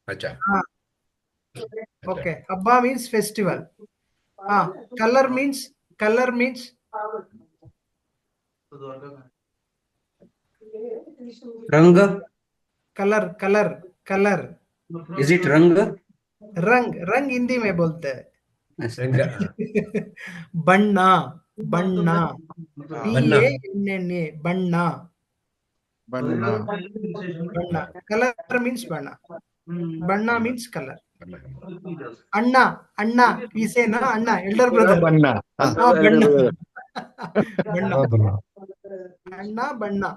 अच्छा Ah, अच्छा okay. Abba means festival. Ah, color means रंग. color. Is it रंग? रंग हिंदी में बोलते हैं. रंग बन्ना बन्ना बन्ना BANNA Banna Banna. Banna colour means Banna means color. Banna Anna Anna we say na Anna elder brother. बन्ना. बन्ना बन्ना अन्ना बन्ना. अन्ना बन्ना.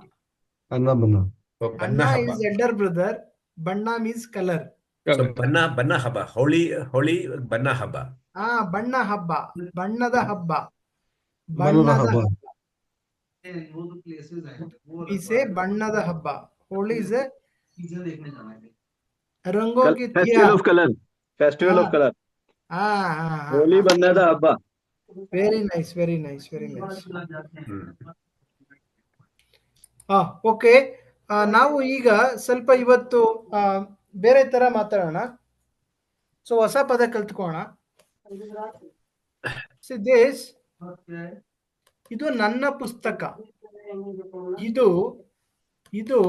अन्ना बन्ना. तो बन्ना Anna Habba is elder brother. Banna means color. so बन्ना हब्बा होली बन्ना हब्बा ಬಣ್ಣ ಹಬ್ಬ ಬಣ್ಣದ ಹಬ್ಬ बन्ना ಬಣ್ಣದ हब्बा. ಹಬ್ಬ. We say ಬಣ್ಣದ ಹಬ್ಬ. Holi is a रंगों की फेस्टिवल त्योहार. Of colour. Festival of colour. Holi बन्नದ ಹಬ್ಬ. Very nice very nice very nice. Okay. ನಾವು ಈಗ ಸ್ವಲ್ಪ ಇವತ್ತು ಬೇರೆ ತರ ಮಾತಾಡೋಣ. ಸೊ ಹೊಸ ಪದ ಕಲ್ತ್ಕೋಣ. ಸಿದ್ದೇಶ್, ಇದು ನನ್ನ ಪುಸ್ತಕ. ಇದು ಇದು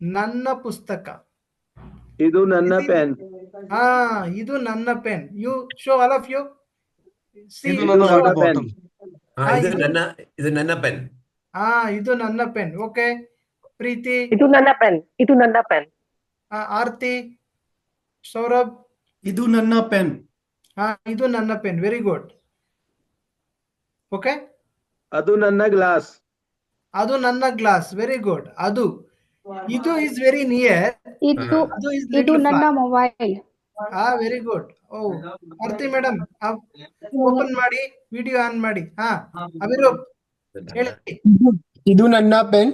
ನನ್ನ ಪುಸ್ತಕ. ಇದು ನನ್ನ ಪೆನ್. ಇದು ನನ್ನ pen. You show all of you. ಇದು ನನ್ನ water bottle. ಇದು ನನ್ನ ಪೆನ್ ಇದು ನನ್ನ ಪೆನ್. ಓಕೆ ಪ್ರೀತಿ. ಇದು ನನ್ನ ಪೆನ್. ಇದು ನನ್ನ ಪೆನ್. ಆರ್ತಿ, ಸೌರಭ್. ಇದು ನನ್ನ ಪೆನ್. ಇದು ನನ್ನ ಪೆನ್. Very good. ಓಕೆ. ಅದು ನನ್ನ ಗ್ಲಾಸ್. ಅದು ನನ್ನ ಗ್ಲಾಸ್. Very good. ಇದು ಇಸ್ ವೆರಿ ನಿಯರ್. ಅದು ಇಸ್ ಇದು ನನ್ನ mobile. Very good. Aarti madam open ಮಾಡಿ, ವಿಡಿಯೋ ಆನ್ ಮಾಡಿ. ಅಭಿರೂಪ್ ಹೇಳಿ. ಇದು ನನ್ನ ಪೆನ್.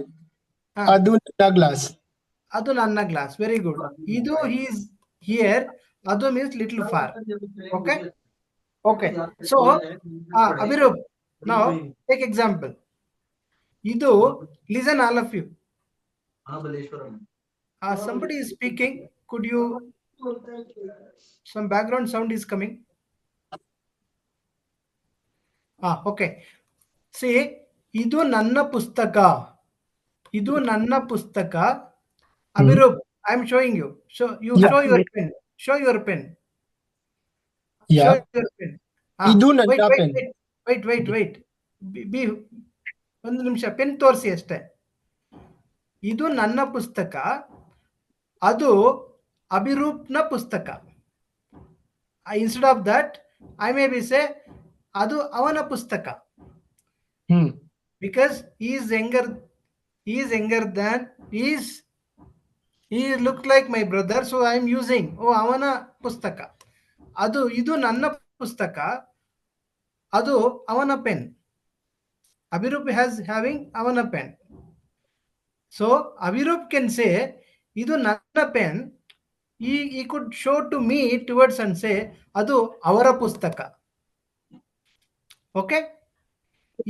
ಅದು ನನ್ನ ಗ್ಲಾಸ್. ಅದು ನನ್ನ ಗ್ಲಾಸ್. Very good. ಇದು ಈಸ್ ಹಿಯರ್. ಅದು means little far. Okay okay. So Abhirup, now take example. ಇದು listen all of you. Somebody is speaking. Could you, some background sound is coming. Okay. See, ಇದು ನನ್ನ ಪುಸ್ತಕ. ಇದು ನನ್ನ ಪುಸ್ತಕ. Abhirup, I am showing you. So you show your pen. Show your pen. Yeah. Show your pen. ಇದು ನನ್ನ pen. wait. ಒಂದು ನಿಮಿಷ ಪೆನ್ ತೋರಿಸಿ ಅಷ್ಟೇ. ಇದು ನನ್ನ ಪುಸ್ತಕ. ಅದು ಅಭಿರೂಪ್ನ ಪುಸ್ತಕ. Instead of that I may be say ಅದು ಅವನ ಪುಸ್ತಕ. Because he is younger than he looks like my brother, so I am using ಅವನ ಪುಸ್ತಕ. ಇದು ನನ್ನ ಪುಸ್ತಕ. ಅದು ಅವನ ಪೆನ್. Abhirup having ಅವನ pen. So Abhirup can say ಇದು ನನ್ನ pen. He could show to me towards and say ಅದು ಅವರ ಪುಸ್ತಕ. Okay.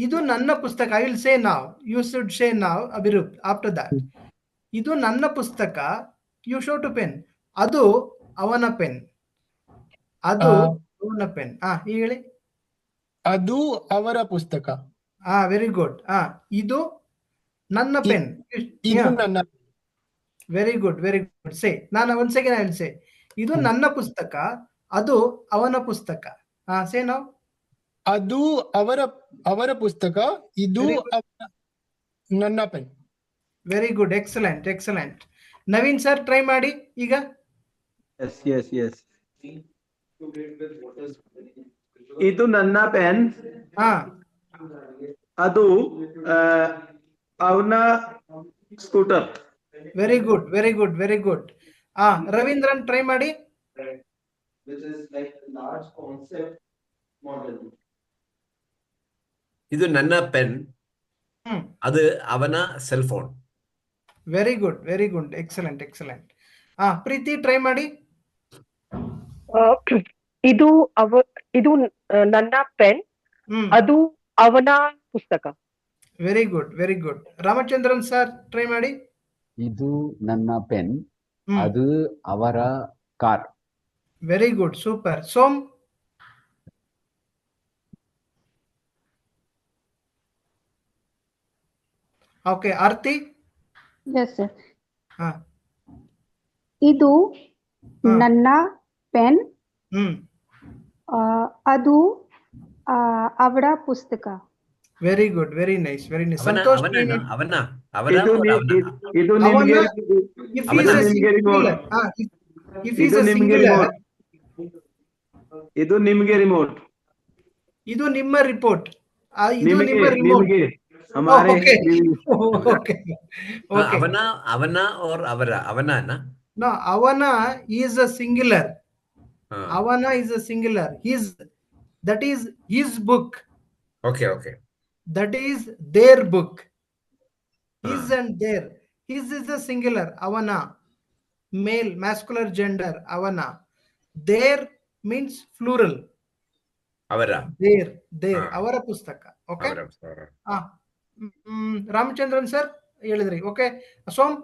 ಇದು ನನ್ನ ಪುಸ್ತಕ. I will say now. You should say now, Abhirup, after that. ಇದು ನನ್ನ ಪುಸ್ತಕ. You show to pen. ಅದು ಅವನ ಪೆನ್. ಅದು ಅವನ ಪೆನ್. ಹೇಳಿ. ಅದು ಅವರ ಪುಸ್ತಕ. Very good. ಇದು ನನ್ನ ಪೆನ್. ಇದು ನನ್ನ. Very good very good. Say ನಾನು ಒಂದ್ ಸೆಕೆಂಡ್ ಐ ವಿಲ್ ಸೇ ಇದು ನನ್ನ ಪುಸ್ತಕ. ಅದು ಅವನ ಪುಸ್ತಕ. ಸೇ ನಾವು. ಅದು ಅವರ ಪುಸ್ತಕ. ಇದು ನನ್ನ pen. Very good. Excellent excellent. Naveen sir try ಮಾಡಿ ಈಗ. yes. ಇದು ನನ್ನ ಪೆನ್. ಅದು ಅವನ scooter. Very good very good very good. Ravindran try ಮಾಡಿ. ಇದು ನನ್ನ ಪೆನ್. ಅದು ಅವನ cell phone. Very good very good. Excellent excellent. Preeti try ಮಾಡಿ. ಇದು ನನ್ನ ಪೆನ್. ಅದು ಅವನ ಪುಸ್ತಕ. Very good very good. Ramachandran sir try ಮಾಡಿ. ಇದು ನನ್ನ ಪೆನ್. ಅದು ಅವರ car. Very good, super. Som? Okay, Aarti? Yes sir. ಹಾ. ಇದು ಹಾ. ನನ್ನ ಪೆನ್. ಹ್ಮ್. ಅದು ಅವರ ಪುಸ್ತಕ. Very good, very nice, very nice. ಅವನ ಸಂತೋಷ್? ಅವನ ಅವನ ಅವನ ಇದು or ನಿ- ಅವನ? ಇದು ಅವನ, ನಿಮ್ಗೆ if he ಅವನ is a ನಿಮ್ಗೆ remote. singular, if he is ಇದು a ನಿಮ್ಗೆ singular, ರಿಮೋಟ್. ಇದು ನಿಮ್ಗೆ ರಿಮೋಟ್. ಇದು ನಿಮ್ಮ ರಿಪೋರ್ಟ್. ಇದು ನಿಮಗೆ ನಿಮ್ಮ ರಿಮೋಟ್. ನಿಮ್ಗೆ ಹಮಾರೆ ಓಕೆ ನಿಮ್ಗೆ. ಓಕೆ ಹಾ, ಓಕೆ. ಅವನ ಅವನ or ಅವರ? ಅವನನ? No, ಅವನ is a singular. ಹಾ. Avana is a singular. His, that is his book. Okay, okay. That is their book. His Ah. and their. His is a singular. Avana. Male, masculine gender. Avana. Their means plural. ಅವರ. Their. Their. Ah. Avara pustaka. Okay. ಅವರ. Ramachandran sir ಹೇಳಿದ್ರಿ. Okay, Som?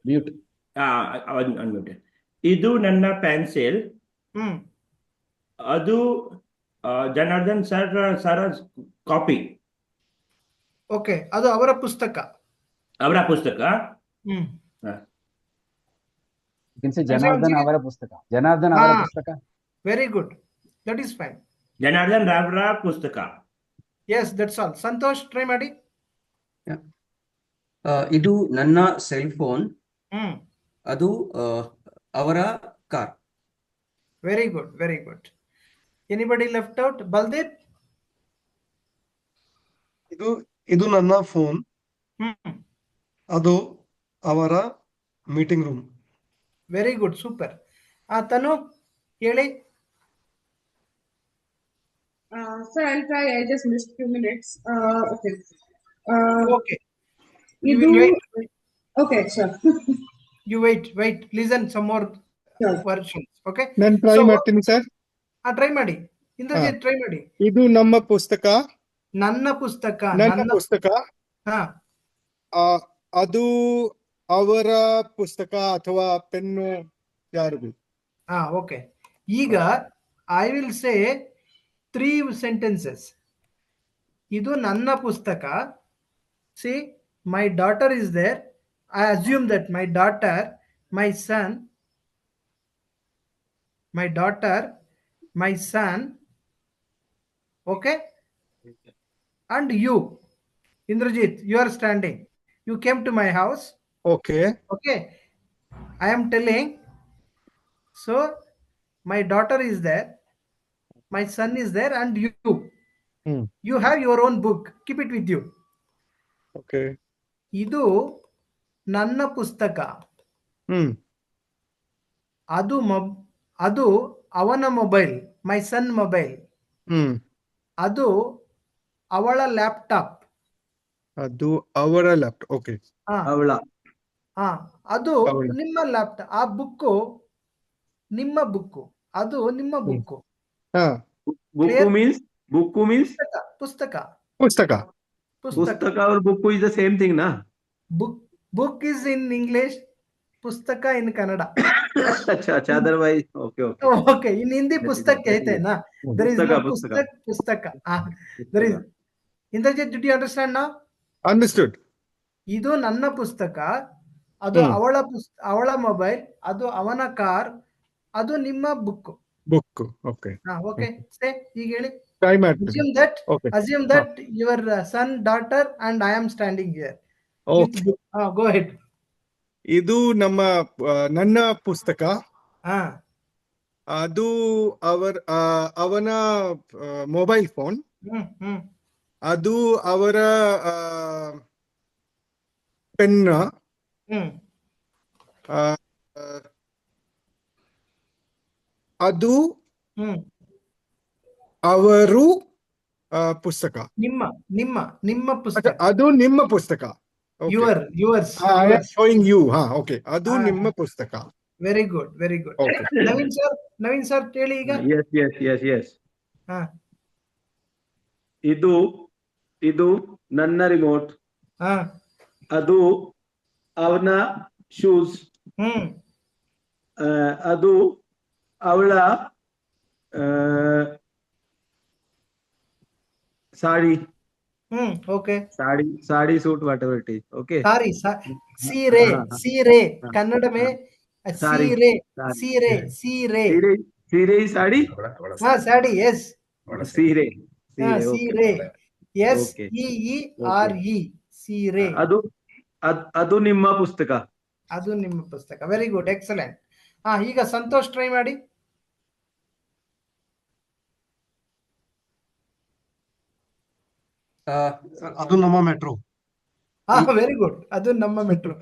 Mute. ಅನ್ಮ್ಯೂಟೆಡ್. ಇದು ನನ್ನ pencil. ಹ್ಮ್. ಅದು Janardhan sir copy. Okay, ಅದು ಅವರ ಪುಸ್ತಕ. ಅವರ ಪುಸ್ತಕ. ಹ್ಮ್. ಜನಾರ್ದನ್ ಅವರ ಪುಸ್ತಕ. ಜನಾರ್ದನ್ ಅವರ ಹಾ. ಪುಸ್ತಕ. Very good, that is fine. Janardhan ಅವರ ಪುಸ್ತಕ. Yes, that's all. Santosh, try ಮಾಡಿ. ಇದು ನನ್ನ ಸೆಲ್ ಫೋನ್. ಹ್ಮ್. ಅದು ಅವರ car. Very good, very good. Anybody left out? Baldev? ಇದು ನನ್ನ ಫೋನ್. ಹ್ಮ್. ಅದು ಅವರ meeting room. Very good, super. Tanu ಹೇಳಿ. Sir, I'll try. I just missed few minutes. Okay. Okay. You wait. Okay, sure. You wait. Listen some more Sure. versions. Okay. ನಾನು try So, ಮಾಡ್ತೀನಿ sir. Try ಮಾಡಿ. Indrajit, try ಮಾಡಿ. ಇದು ನಮ್ಮ ಪುಸ್ತಕ. ನನ್ನ ಪುಸ್ತಕ. ನನ್ನ ಪುಸ್ತಕ. ಹಾ. ಅದು ಅವರ ಪುಸ್ತಕ ಅಥವಾ ಪೆನ್ನು ಯಾರದು? ಓಕೆ. ಈಗ ಐ ವಿಲ್ ಸೇ 3 sentences. ಇದು ನನ್ನ ಪುಸ್ತಕ. See, my daughter is there. I assume that my daughter, my son, okay? And you, Indrajit, you are standing. You came to my house. Okay. Okay. I am telling. So, my daughter is there. My son is there, and you. You have your own book. Keep it with you. Okay. ಇದು ನನ್ನ ಪುಸ್ತಕ. ಅದು ಅವನ mobile, ಮೈ ಸನ್ mobile. ಅದು ಅವಳ laptop. ಅದು ಅವರ laptop. Okay. ಅವಳ. ಅದು ನಿಮ್ಮ ಲ್ಯಾಪ್ಟಾಪ್. ಆ ಬುಕ್ಕು ನಿಮ್ಮ ಬುಕ್ಕು. ಅದು ನಿಮ್ಮ ಬುಕ್ಕು. Book means ಪುಸ್ತಕ. or book is the same thing, na? Book is in English, pustaka in Kannada. Acha, otherwise, okay. Okay, in Hindi pustak kehte na. There is no pustaka. There is. Indrajit, did you understand now? Understood. ಇದು ನನ್ನ ಪುಸ್ತಕ. ಅದು ಅವಳ mobile. ಅದು ಅವನ car. ಅದು ನಿಮ್ಮ book. Okay. Okay. ಸೇ, ಈಗ ಹೇಳಿ. ಟ್ರೈ ಮಾಡ್ತೀನಿ. Assume that your son, daughter, and I am standing here. Okay. Go ahead. ಇದು ನನ್ನ ಪುಸ್ತಕ. ಅದು ಅವನ ಮೊಬೈಲ್ ಫೋನ್. ಅದು ಅವರ ಪೆನ್. ಅದು ಅವರು ಪುಸ್ತಕ. ನಿಮ್ಮ ಪುಸ್ತಕ. ಅದು ನಿಮ್ಮ ಪುಸ್ತಕ. yours. I am showing you. Okay. ಅದು ನಿಮ್ಮ ಪುಸ್ತಕ. Very good. Okay. Naveen sir ಹೇಳಿ ಈಗ. Yes. ಇದು ನನ್ನ ರಿಮೋಟ್. ಅದು ಅವನ ಶೂಸ್. ಅದು ಅವಳ sari. Okay. Sari suit whatever it is. Okay. Sari ಸೀರೆ. ಸೀರೆ ಕನ್ನಡ ಮೇ ಸಾರಿ. ಸೀರೆ. ಸೀರೆ ಸೀರೆ. ಸೀರೆ ಸಾಡಿ. ಹಾ ಸಾಡಿ. ಎಸ್ ಸೀರೆ. ಸೀರೆ. S E R E. ಸೀರೆ. ಅದು ನಿಮ್ಮ ಪುಸ್ತಕ. ಅದು ನಿಮ್ಮ ಪುಸ್ತಕ. Very good, excellent. ಈಗ ಸಂತೋಷ್ ಟ್ರೈ ಮಾಡಿ. ಅದು ನಮ್ಮ ಮೆಟ್ರೋ. ವೆರಿ ಗುಡ್, ಅದು ನಮ್ಮ ಮೆಟ್ರೋ.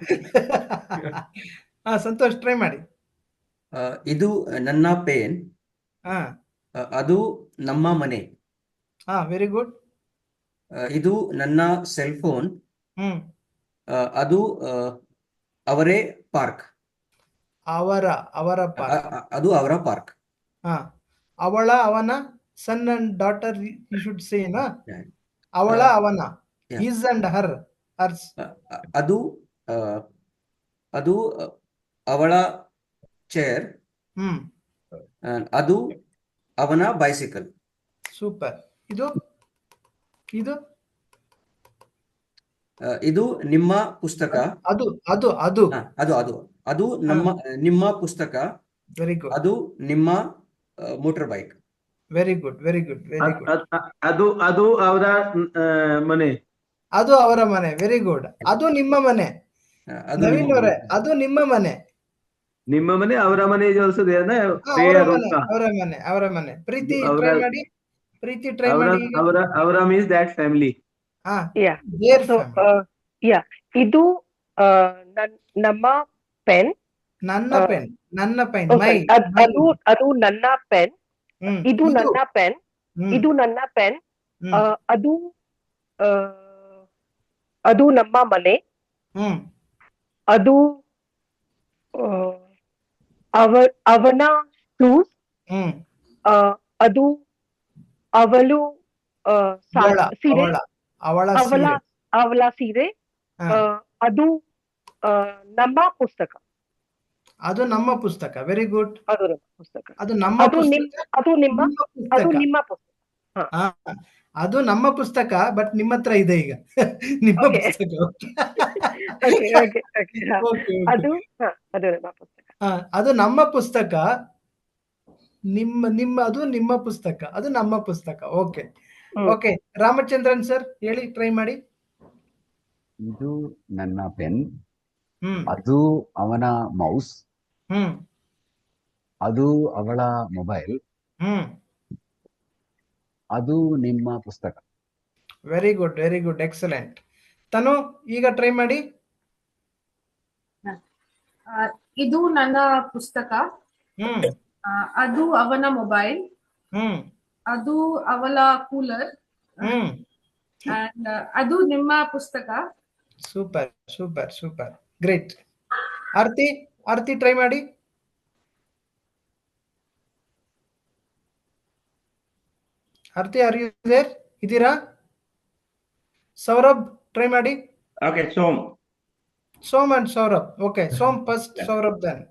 ಸಂತೋಷ್ ಟ್ರೈ ಮಾಡಿ. ಇದು ನನ್ನ ಪೇನ್. ಅದು ನಮ್ಮ ಮನೆ. Very good. ಇದು ನನ್ನ ಸೆಲ್ ಫೋನ್. ಅದು ಅವರೇ ಪಾರ್ಕ್. ಅವರ ಪಾರ್ಕ್. ಅದು ಅವರ ಪಾರ್ಕ್. ಅವಳ ಅವನ son and daughter you should say ನಾ. ಅವಳ ಅವನ ಹಿಸ್ ಅಂಡ್ ಹರ್ ಹರ್ಸ್. ಅದು ಅವಳ ಚೇರ್. ಅದು ಅವನ ಬೈಸಿಕಲ್. ಸೂಪರ್. ಇದು ಇದು ನಿಮ್ಮ ಪುಸ್ತಕ. ಅದು ಅದು ಅದು ಅದು ನಿಮ್ಮ ಪುಸ್ತಕ. Very good. ಅದು ನಿಮ್ಮ motor bike. Very good, very good, very good. ಅದು ಅವರ ಮನೆ. ಅದು ಅವರ ಮನೆ. Very good. ಅದು ನಿಮ್ಮ ಮನೆ. ನವೀನ್ ಅವರೇ, ಅದು ನಿಮ್ಮ ಮನೆ. ನಿಮ್ಮ ಮನೆ. ಅವರ ಮನೆ ಅವರ ಮನೆ. ಪ್ರೀತಿ ಟ್ರೈ ಮಾಡಿ. ಪ್ರೀತಿ ಟ್ರೈ ಮಾಡಿ. ಅವರ ಮೀನ್ಸ್ ದಟ್ ಫ್ಯಾಮಿಲಿ. ಇದು ನಮ್ಮ ಪೆನ್. ನನ್ನ ಪೆನ್. ನನ್ನ ಪೆನ್. ಅದು ನನ್ನ ಪೆನ್. ಇದು ನನ್ನ ಪೆನ್. ಇದು ನನ್ನ ಪೆನ್. ಅದು ನಮ್ಮ ಮನೆ. ಅದು ಅವನ ಶೂಸ್. ಅದು ಅವಳು ಸೀರೆ. ಅವಳ ಸೀರೆ. ಅದು ನಮ್ಮ ಪುಸ್ತಕ. ಅದು ನಮ್ಮ ಪುಸ್ತಕ. Very good. ಅದು ನಮ್ಮ ಪುಸ್ತಕ. ಅದು ನಮ್ಮ ನಿಮ್ಮ ಪುಸ್ತಕ. ಅದು ನಮ್ಮ ಪುಸ್ತಕ, ಬಟ್ ನಿಮ್ಮ ಹತ್ರ ಇದೆ ಈಗ. ನಿಮ್ಮ ಪುಸ್ತಕ. ಅದು ನಮ್ಮ ಪುಸ್ತಕ. ಅದು ನಮ್ಮ ಪುಸ್ತಕ. ಅದು ನಿಮ್ಮ ಪುಸ್ತಕ. ಅದು ನಮ್ಮ ಪುಸ್ತಕ. ಓಕೆ. ಓಕೆ, ರಾಮಚಂದ್ರನ್ ಸರ್ ಹೇಳಿ, ಟ್ರೈ ಮಾಡಿ. ಇದು ನನ್ನ ಪೆನ್. ಅದು ಅವನ ಮೌಸ್. ಅದು ಅವಳ ಮೊಬೈಲ್. ಅದು ನಿಮ್ಮ ಪುಸ್ತಕ. Very good, very good, excellent. Tanu ಈಗ ಟ್ರೈ ಮಾಡಿ. ಇದು ನನ್ನ ಪುಸ್ತಕ. ಅದು ಅವನ ಮೊಬೈಲ್. ಅದು ಅವಳ ಕೂಲರ್. ಅಂಡ್ ಅದು ನಿಮ್ಮ ಪುಸ್ತಕ. Super, super, super, great. Aarti try ಮಾಡಿ. Aarti, are you there? ಇದೀರಾ? ಸೌರಭ್ ಟ್ರೈ ಮಾಡಿ. Okay, Som and Saurabh. Okay, Som first, Saurabh then.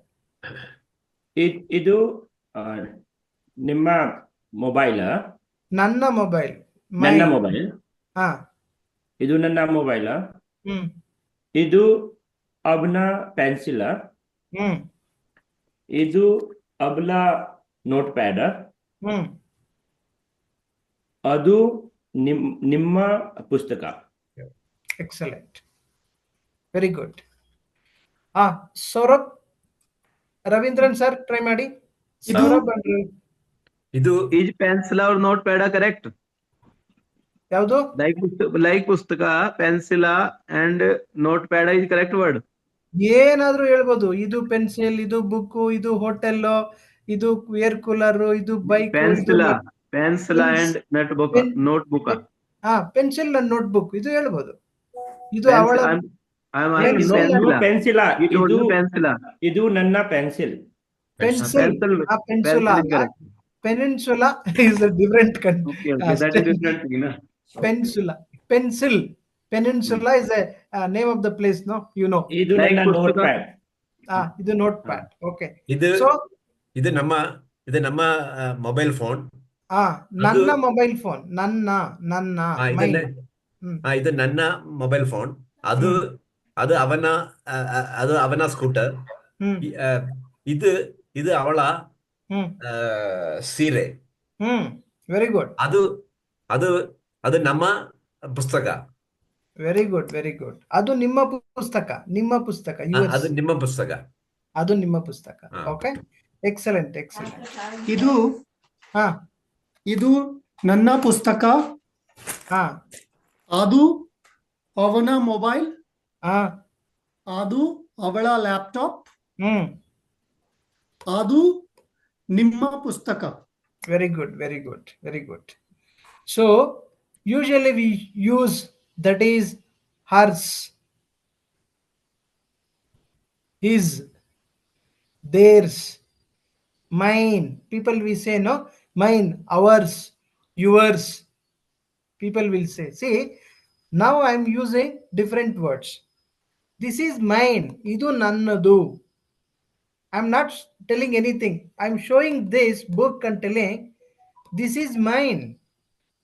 ಇದು ನಿಮ್ಮ ಮೊಬೈಲ್. ನನ್ನ ಮೊಬೈಲ್. ನನ್ನ ಮೊಬೈಲ್. ಇದು ನನ್ನ ಮೊಬೈಲ್. ಇದು ಅವನ ಪೆನ್ಸಿಲ್. ಇದು ಅವಳ ನೋಟ್ ಪ್ಯಾಡ್. ಅದು ನಿಮ್ಮ ಪುಸ್ತಕ. Excellent, very good. Saurabh, Ravindran sir try ಮಾಡಿ. ಸೌರಭ್ ಇದು ಈಜ್ ಪೆನ್ಸಿಲ್ ಅವ್ರ ನೋಟ್ ಪ್ಯಾಡ ಕರೆಕ್ಟ್? ಯಾವುದು? ಲೈಕ್ ಪುಸ್ತಕ, pencil and note pad is correct word. ಏನಾದ್ರೂ ಹೇಳ್ಬೋದು. ಇದು ಪೆನ್ಸಿಲ್, ಇದು ಬುಕ್, ಇದು ಹೋಟೆಲ್, ಇದು ಏರ್ ಕೂಲರ್, ಇದು bike. Pencil and note book. Pencil and note book ಇದು ಹೇಳ್ಬೋದು. ಇದು ಅವಳ ಪೆನ್ಸಿಲ್. ಇದು ನನ್ನ pencil. Peninsula is a different peninsula. pencil. Peninsula is a name of the place, no? You know. ಇದು Like ನನ್ನ ನೋಟ್ ಪುಸ್ತಕ. ಪ್ಯಾಡ್. ಇದು ನೋಟ್ ಪ್ಯಾಡ್. Okay. ಇದು So, ಇದು ನಮ್ಮ ಮೊಬೈಲ್ ಫೋನ್. ನನ್ನ ಮೊಬೈಲ್ ಫೋನ್. ನನ್ನ ಇದನ್ನೇ ಇದು ನನ್ನ ಮೊಬೈಲ್ ಫೋನ್. ಅದು ಅವನ ಸ್ಕೂಟರ್. ಇದು ಅವಳ ಸೀರೆ. Very good. ಅದು ನಮ್ಮ ಪುಸ್ತಕ. Very good, very good. ಅದು ನಿಮ್ಮ ಪುಸ್ತಕ. ಅದು ನಿಮ್ಮ ಪುಸ್ತಕ. ಅದು ನಿಮ್ಮ ಪುಸ್ತಕ. Okay, excellent. ಇದು ನನ್ನ ಪುಸ್ತಕ. ಅದು ಅವನ ಮೊಬೈಲ್. ಅದು ಅವಳ ಲ್ಯಾಪ್ಟಾಪ್. ಅದು ನಿಮ್ಮ ಪುಸ್ತಕ. Very good, very good, very good. So usually we use that is hers, his, theirs, mine. People will say no, mine, ours, yours. People will say. See, now I am using different words. This is mine. Idu nannadu. I am not telling anything. I am showing this book and telling this is mine.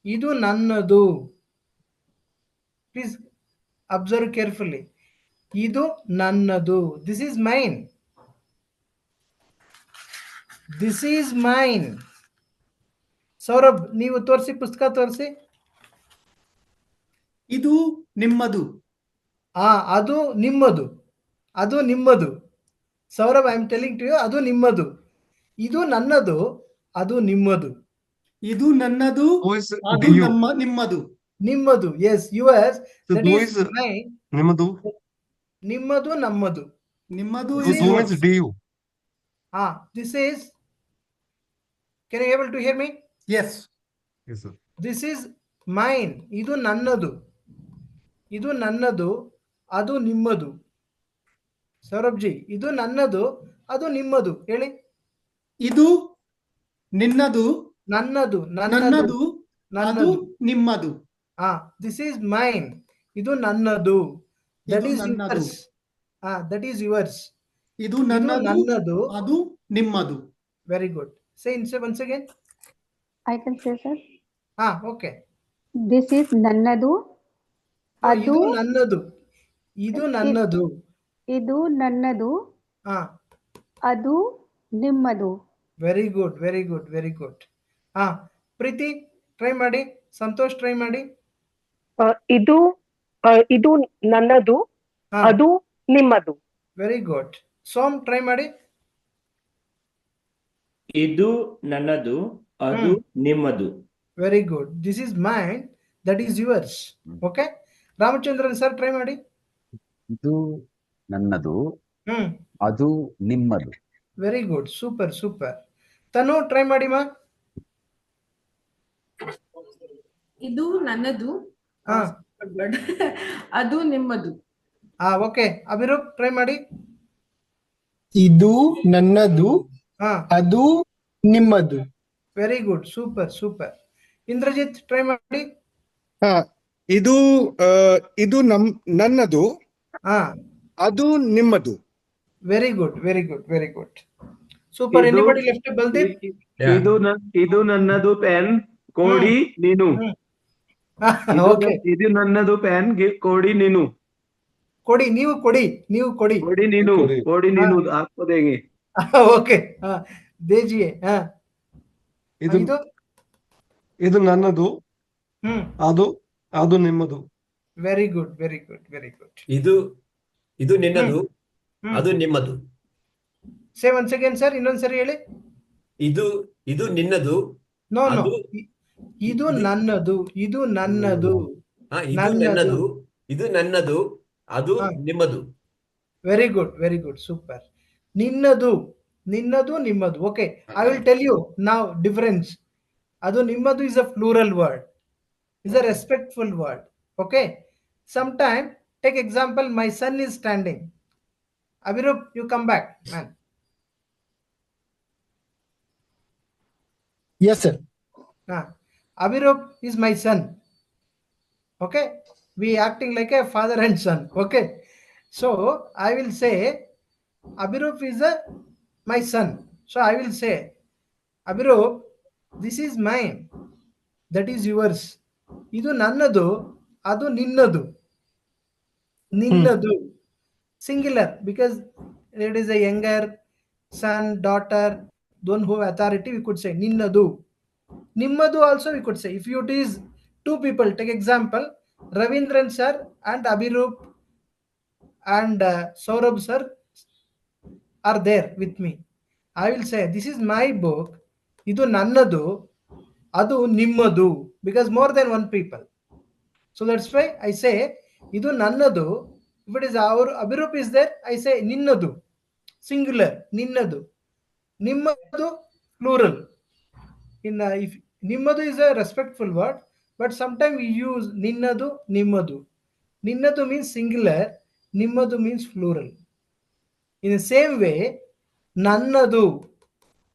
Idu nannadu. Please observe carefully. Idu nannadu. This is mine. This is mine. Saurabh, ನೀವು ತೋರಿಸಿ, ಪುಸ್ತಕ ತೋರಿಸಿ. ಇದು ನಿಮ್ಮದು. ಅದು ನಿಮ್ಮದು. ಅದು ನಿಮ್ಮದು. Saurabh, I am telling to you, ಅದು ನಿಮ್ಮದು. ಇದು ನನ್ನದು, ಅದು ನಿಮ್ಮದು. ಇದು ನನ್ನದು, ಅದು ನಿಮ್ಮದು. ನಿಮ್ಮದು, yes, yours. That is mine. ನಿಮ್ಮದು. ನಿಮ್ಮದು, ನಮ್ಮದು. ನಿಮ್ಮದು is du. This is, can you able to hear me? Yes. Yes, sir. This is mine. ಇದು ನನ್ನದು. ಇದು ನನ್ನದು, ಅದು ನಿಮ್ಮದು. ಸೌರಭ್ ಜಿ, ಇದು ನನ್ನದು, ಅದು ನಿಮ್ಮದು. ಹೇಳಿ. ಇದು ನಿನ್ನದು. ನನ್ನದು. ಅದು ನಿಮ್ಮದು. This is mine. ಇದು ನನ್ನದು. That is yours. That is yours. ಇದು ನನ್ನದು, ಅದು ನಿಮ್ಮದು. Very good. Say once again. I can say, sir. Okay. This is nannadu. ಇದು ನನ್ನದು. ಇದು ನನ್ನದು. ಇದು ನನ್ನದು. ಅದು ನಿಮ್ಮದು. Very good, very good, very good. Preeti try ಮಾಡಿ. ಸಂತೋಷ್ ಟ್ರೈ ಮಾಡಿ. ಇದು ನನ್ನದು, ಅದು ನಿಮ್ಮದು. Very good. ಸೋಮ್ ಟ್ರೈ ಮಾಡಿ. ಇದು ನನ್ನದು, ಅದು ನಿಮ್ಮದು. Very good. This is mine, that is yours. Okay. Ramachandran sir try ಮಾಡಿ. ಇದು ನನ್ನದು, ಅದು ನಿಮ್ಮದು. Very good. Super, super. Tanu try ಮಾಡಿ ಮಾ. ಇದು ನನ್ನದು, ಅದು ನಿಮ್ಮದು. ಓಕೆ. ಅಭಿರೂಪ್ ಟ್ರೈ ಮಾಡಿ. ಇದು ನನ್ನದು, ಅದು ನಿಮ್ಮದು. Very good. Super, super. Indrajit try ಮಾಡಿ. ಇದು ನನ್ನದು, ಅದು ನಿಮ್ಮದು. Very good, very good, very good. Super. Anybody left? Baldev. ಇದು ನನ್ನದು ಪೆನ್, ಕೋಡಿ ನೀನು. ಇದು ನನ್ನದು ಪೆನ್, ಕೋಡಿ ನೀನು. ಕೊಡಿ, ನೀವು ಕೊಡಿ, ನೀವು ಕೊಡಿ. ಕೋಡಿ ನೀನು, ಕೋಡಿ ನೀನು ಹಾಕೋದೇಗೆ. ಓಕೆ. ದೇಜಿಯೇ. ಇದು ನನ್ನದು, ಅದು ನಿಮ್ಮದು. Very good, very good, very good. ಇದು ನಿನ್ನದು, ಅದು ನಿಮ್ಮದು. ಸೇ ಒನ್ಸ್ ಅಗೇನ್ ಸರ್, ಇನ್ನೊಂದ್ಸರಿ ಹೇಳಿ. ಇದು ನಿನ್ನದು. ನೋ, ಇದು ನನ್ನದು, ಇದು ನನ್ನದು. ಇದು ನನ್ನದು, ಅದು ನಿಮ್ಮದು. Very good, very good, super. ನಿನ್ನದು, ನಿನ್ನದು, ನಿಮ್ಮದು. Okay, I will tell you now difference. ಅದು ನಿಮ್ಮದು is a plural word, is a respectful word. Okay. Sometime, take example, my son is standing. Avirup, you come back, man. Yes, sir. Avirup is my son. Okay. we acting like a father and son. Okay, so I will say Abhirup is my son. So I will say, Abhirup, this is mine, that is yours. Idu nannadu, adu ninnadu. Ninnadu, singular, because it is a younger son, daughter, don't have authority, we could say ninnadu. Nimmadu also we could say. If it is two people, take example, Ravindran sir and Abhirup and Saurabh sir are there with me. I will say, this is my book, idu nannadu, adu nimmadu, because more than one people. So that's why I say idu nannadu. If it is our Abhirup is there, I say ninnadu, singular, ninnadu. Nimmadu, plural. If nimmadu is a respectful word, but sometimes we use ninnadu, nimmadu. Ninnadu means singular, nimmadu means plural. In the same way, nannadu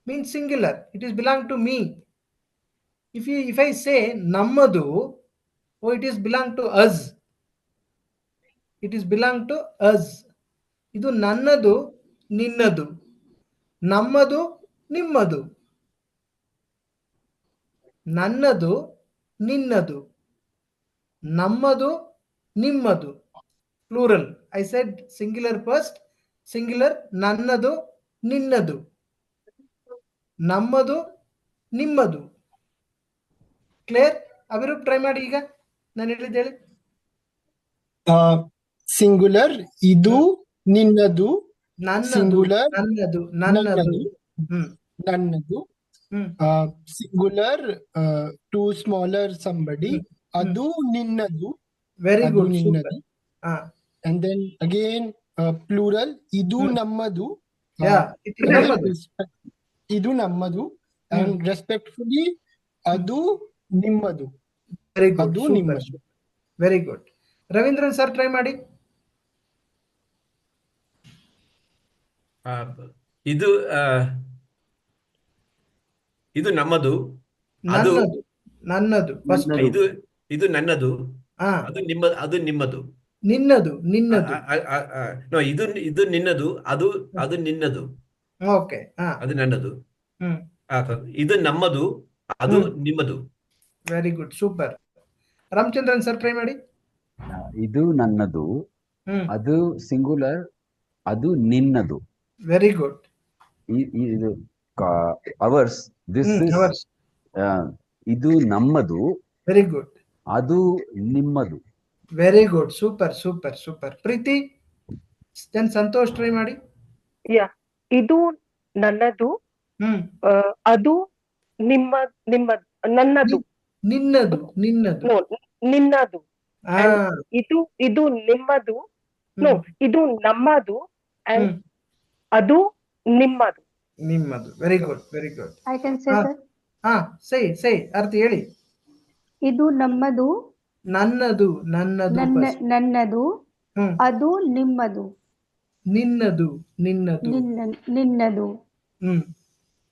means singular, it is belong to me. If I say nammadu, oh, it is belong to us. It is belong to us. Idu nannadu, ninnadu. Nammadu, nimmadu. Nannadu, ninnadu. Nammadu, nimmadu. Plural. I said singular first. Singular, nannadu, ninnadu. Nammadu, nimmadu. Clear? Abhirup, try ಮಾಡಿ ಈಗ ನಾನು ಹೇಳಿದ್ದು ಹೇಳಿ. Singular, ಇದು ನಿನ್ನದು. ನನ್ನದು, singular, ನನ್ನದು, ನನ್ನದು. ನನ್ನದು. ಸಿಂಗುಲರ್, ಟು ಸ್ಮಾಲರ್ ಸಂಬಡಿ, ಅದು ನಿನ್ನದು. ವೆರಿ ಅದು ಗುಡ್, ನಿನ್ನದು. Super. And then again plural, ಇದು ನಮ್ಮದು. ಇದು ನಮ್ಮದು. ಇದು ನಮ್ಮದು. And respectfully, ಅದು ನಿಮ್ಮದು. ವೆರಿ ಗುಡ್, ಅದು ನಿಮ್ಮದು. Very good. Ravindran sir try ಮಾಡಿ. ಇದು ಇದು ನಮ್ಮದು, ಅದು ನನ್ನದು. ಫಸ್ಟ್ ಇದು ನನ್ನದು, ಅದು ನಿಮ್ಮದು. ನಿನ್ನದು, ನಿನ್ನದು. ಇದು ನಿನ್ನದು, ಅದು ನಿನ್ನದು. ಓಕೆ, ಅದು ನನ್ನದು. ಇದು ನಮ್ಮದು, ಅದು ನಿಮ್ಮದು. Very good, super. Ramachandran sir try ಮಾಡಿ. ಇದು ನನ್ನದು, ಅದು ಸಿಂಗುಲರ್, ಅದು ನಿನ್ನದು. Very good. ಇದು ಅವರ್ಸ್, ದಿಸ್ ಇಸ್, ಇದು ನಮ್ಮದು. Very good. ಅದು ನಿಮ್ಮದು. Very good, super, super, super. Preeti then Santosh try ಮಾಡಿ. ಇದು ನನ್ನದು, ಅದು ನನ್ನದು. ನಿನ್ನದು, ನಿನ್ನದು. ನಿನ್ನದು. ಇದು ನಿಮ್ಮದು. ಇದು ನಮ್ಮದು. And ಅದು ನಿಮ್ಮದು. ನಿಮ್ಮದು. Very good, very good. I can say sir. ಸೈ ಅರ್ಥ ಹೇಳಿ. ಇದು ನಮ್ಮದು. ನನ್ನದು, ನನ್ನದು. ನನ್ನದು. ಅದು ನಿಮ್ಮದು. ನಿನ್ನದು, ನಿನ್ನದು. ನಿನ್ನದು.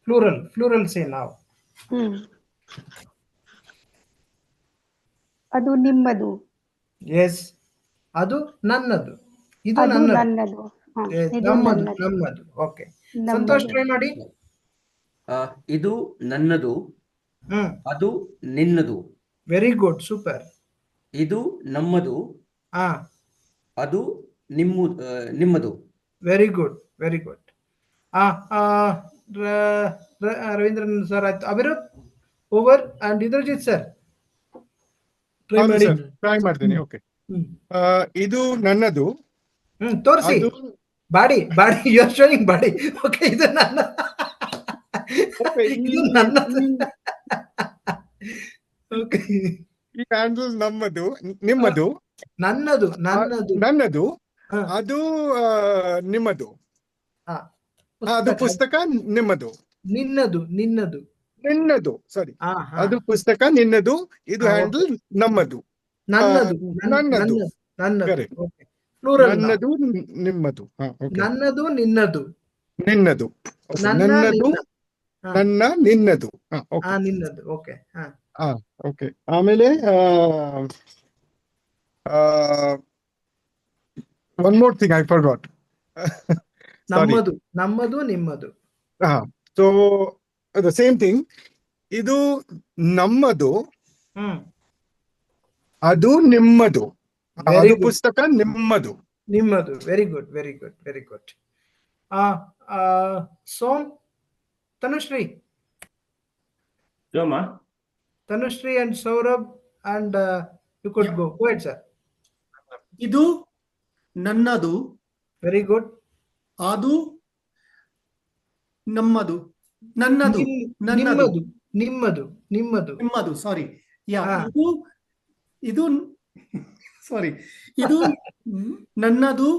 ಪ್ಲೂರಲ್, ಪ್ಲೂರಲ್ ಸೇ ನಾವು. ಅದು ನಿಮ್ಮದು. ಎಸ್, ಅದು ನನ್ನದು. ಇದು ನನ್ನದು. ನಮ್ಮದು, ನಮ್ಮದು. ಓಕೆ, ಸಂತೋಷ್ ಟ್ರೈ ಮಾಡಿ. ಇದು ನನ್ನದು, ಅದು ನಿನ್ನದು. Very good, super. ಇದು ನಮ್ಮದು, ಅದು ನಿಮ್ಮದು. Very good, very good. Ravindran sir ಆಯ್ತು. Abhirup over. And Indrajit sir try ಮಾಡ್ತೀನಿ. ಓಕೆ, ಇದು ನನ್ನದು. ತೋರಿಸಿ body, you are showing body. Okay, ಇದು ನನ್ನ, ಇದು ನನ್ನದು. ಓಕೆ, ಈ ಹ್ಯಾಂಡಲ್ ನಮ್ಮದು, ನಿಮ್ಮದು. ನನ್ನದು, ನನ್ನದು. ನನ್ನದು, ಅದು ನಿಮ್ಮದು. ಅದು ಪುಸ್ತಕ ನಿಮ್ಮದು. ನಿನ್ನದು, ನಿನ್ನದು. ನಿನ್ನದು, ಸಾರಿ, ಅದು ಪುಸ್ತಕ ನಿನ್ನದು. ಇದು ಹ್ಯಾಂಡಲ್ ನಮ್ಮದು. ನನ್ನದು, ನನ್ನದು. ನನ್ನದು. ನನ್ನದು, ನಿಮ್ಮದು. ನನ್ನದು, ನಿನ್ನದು. ನಿನ್ನದು. ನನ್ನದು, ನನ್ನ, ನಿನ್ನದು. ನಿನ್ನದು. Okay, okay. ಆಮೇಲೆ One more thing I forgot. Sorry. ನಮ್ಮದು ನಿಮ್ಮದು. So the same thing. ಇದು ನಮ್ಮದು, ಅದು ನಿಮ್ಮದು. ಅದು ಪುಸ್ತಕ ನಿಮ್ಮದು. ನಿಮ್ಮದು. Very good, very good, very good. Som, Tanushree. Soma. Tanushree and Saurabh, and you could go. Go ahead, sir. ಇದು ನನ್ನದು. Very good. ಅದು ನಮ್ಮದು. ನನ್ನದು. ನನ್ನದು. ನಿಮ್ಮದು. ನಿಮ್ಮದು. ನಿಮ್ಮದು. ಸಾರಿ. ಇದು ಸಾರಿ. ಇದು ನನ್ನದು.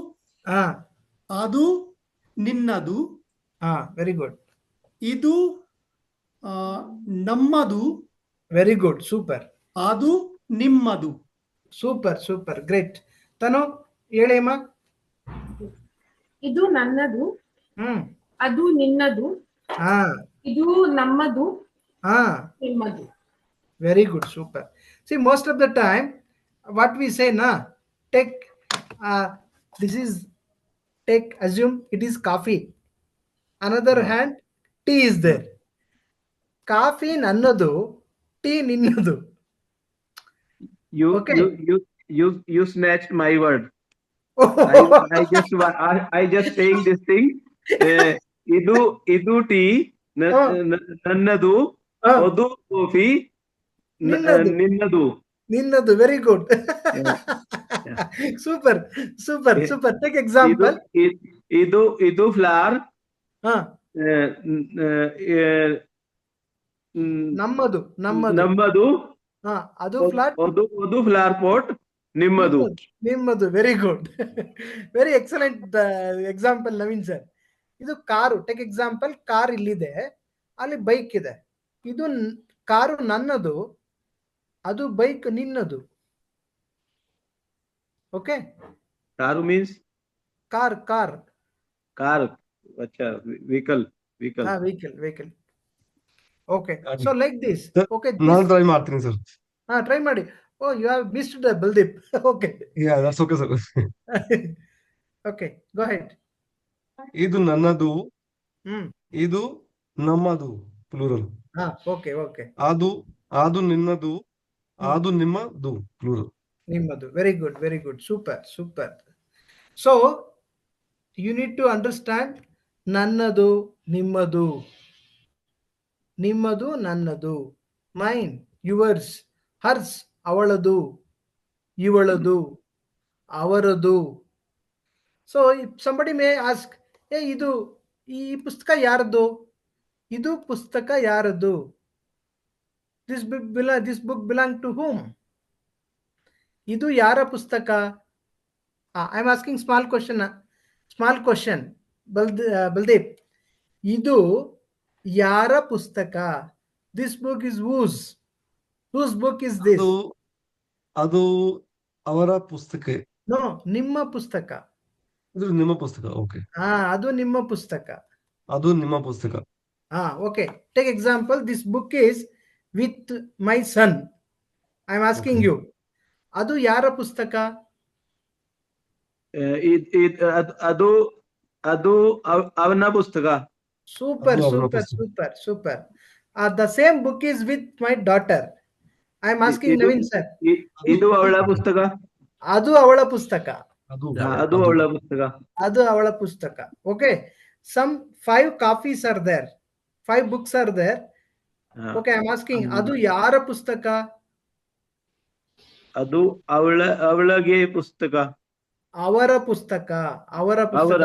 ಅದು ನಿನ್ನದು. Very good. ಇದು ನಮ್ಮದು. Very good. ಸೂಪರ್. ಅದು ನಿಮ್ಮದು. Super, super, great. ತನು ಹೇಳೇಮ್ಮ. ಇದು ನನ್ನದು. ಅದು ನಿನ್ನದು. ಇದು ನಮ್ಮದು. ನಿಮ್ಮದು. Very good, super. See, most of the time, what we say, take, assume it is coffee. Another hand, tea is there. Coffee nannadu, tea ninnadu. You snatched my word. I just saying this thing. ಇದು tea, ನನ್ನದು. ಅದು coffee, ನಿನ್ನದು. ನಿನ್ನದು. Very good. Super, super, super. Take example. ಇದು flower. ನಮ್ಮದು. ನಮ್ಮದು. ನಮ್ಮದು. ಅದು ಫ್ಲಾಟ್. ಅದು ಫ್ಲವರ್ ಪಾಟ್. ನಿಮ್ಮದು. ನಿಮ್ಮದು. Very good. Very excellent example, Naveen sir. ಇದು ಕಾರು. Take example. ಕಾರ್ ಇಲ್ಲಿದೆ, ಅಲ್ಲಿ ಬೈಕ್ ಇದೆ. ಇದು ಕಾರು ನನ್ನದು, ಅದು ಬೈಕ್ ನಿನ್ನದು. Okay. Car means car. Car. Car. ಅಚ್ಚಾ. Vehicle. Vehicle. Okay. So like this. Okay. ನಾನು ಟ್ರೈ ಮಾಡ್ತೀನಿ ಸರ್. ಟ್ರೈ ಮಾಡಿ. Oh, you have missed the Baldeep. Okay. Yeah, that's okay, sir. Okay, go ahead. ಇದು ನನ್ನದು. ಇದು ನಮ್ಮದು, plural. Okay, okay. ಅದು ನಿನ್ನದು. ಅದು ನಿಮ್ಮದು, ಪ್ಲೂರಲ್. ನಿಮ್ಮದು. Very good, very good. Super, super. So, you need to understand ನನ್ನದು, ನಿಮ್ಮದು. ನಿಮ್ಮದು, ನನ್ನದು. Mine, yours, hers, ಅವಳದು, ಇವಳದು, ಅವರದು. ಸೊ somebody may ask, ಇದು ಈ ಪುಸ್ತಕ ಯಾರದು? ಇದು ಪುಸ್ತಕ ಯಾರದು? This book belong to whom? ಇದು ಯಾರ ಪುಸ್ತಕ? I am asking small question. Baldeep, ಇದು ಯಾರ ಪುಸ್ತಕ? This book is whose? Whose book is this? ಅದು ಅವರ ಪುಸ್ತಕ. No, ನಿಮ್ಮ ಪುಸ್ತಕ. ಇದು ನಿಮ್ಮ ಪುಸ್ತಕ. ಓಕೆ. ಅದು ನಿಮ್ಮ ಪುಸ್ತಕ. ಅದು ನಿಮ್ಮ ಪುಸ್ತಕ. Okay. Take example. This book is with my son. I am asking you. ಅದು ಯಾರ ಪುಸ್ತಕ? ಅದು ಅವನ ಪುಸ್ತಕ. Super, super, super, super. The same book is with my daughter. I am asking Naveen sir. ಇದು ಅವಳ ಪುಸ್ತಕ. ಅದು ಅವಳ ಪುಸ್ತಕ. ಅದು ಅವಳ ಪುಸ್ತಕ. ಅದು ಅವಳ ಪುಸ್ತಕ. Okay. Some 5 copies are there. 5 books are there. Okay, I am asking, ಅದು ಯಾರ ಪುಸ್ತಕ? ಅದು ಅವಳಿಗೆ ಪುಸ್ತಕ. ಅವರ ಪುಸ್ತಕ. ಅವರ ಪುಸ್ತಕ.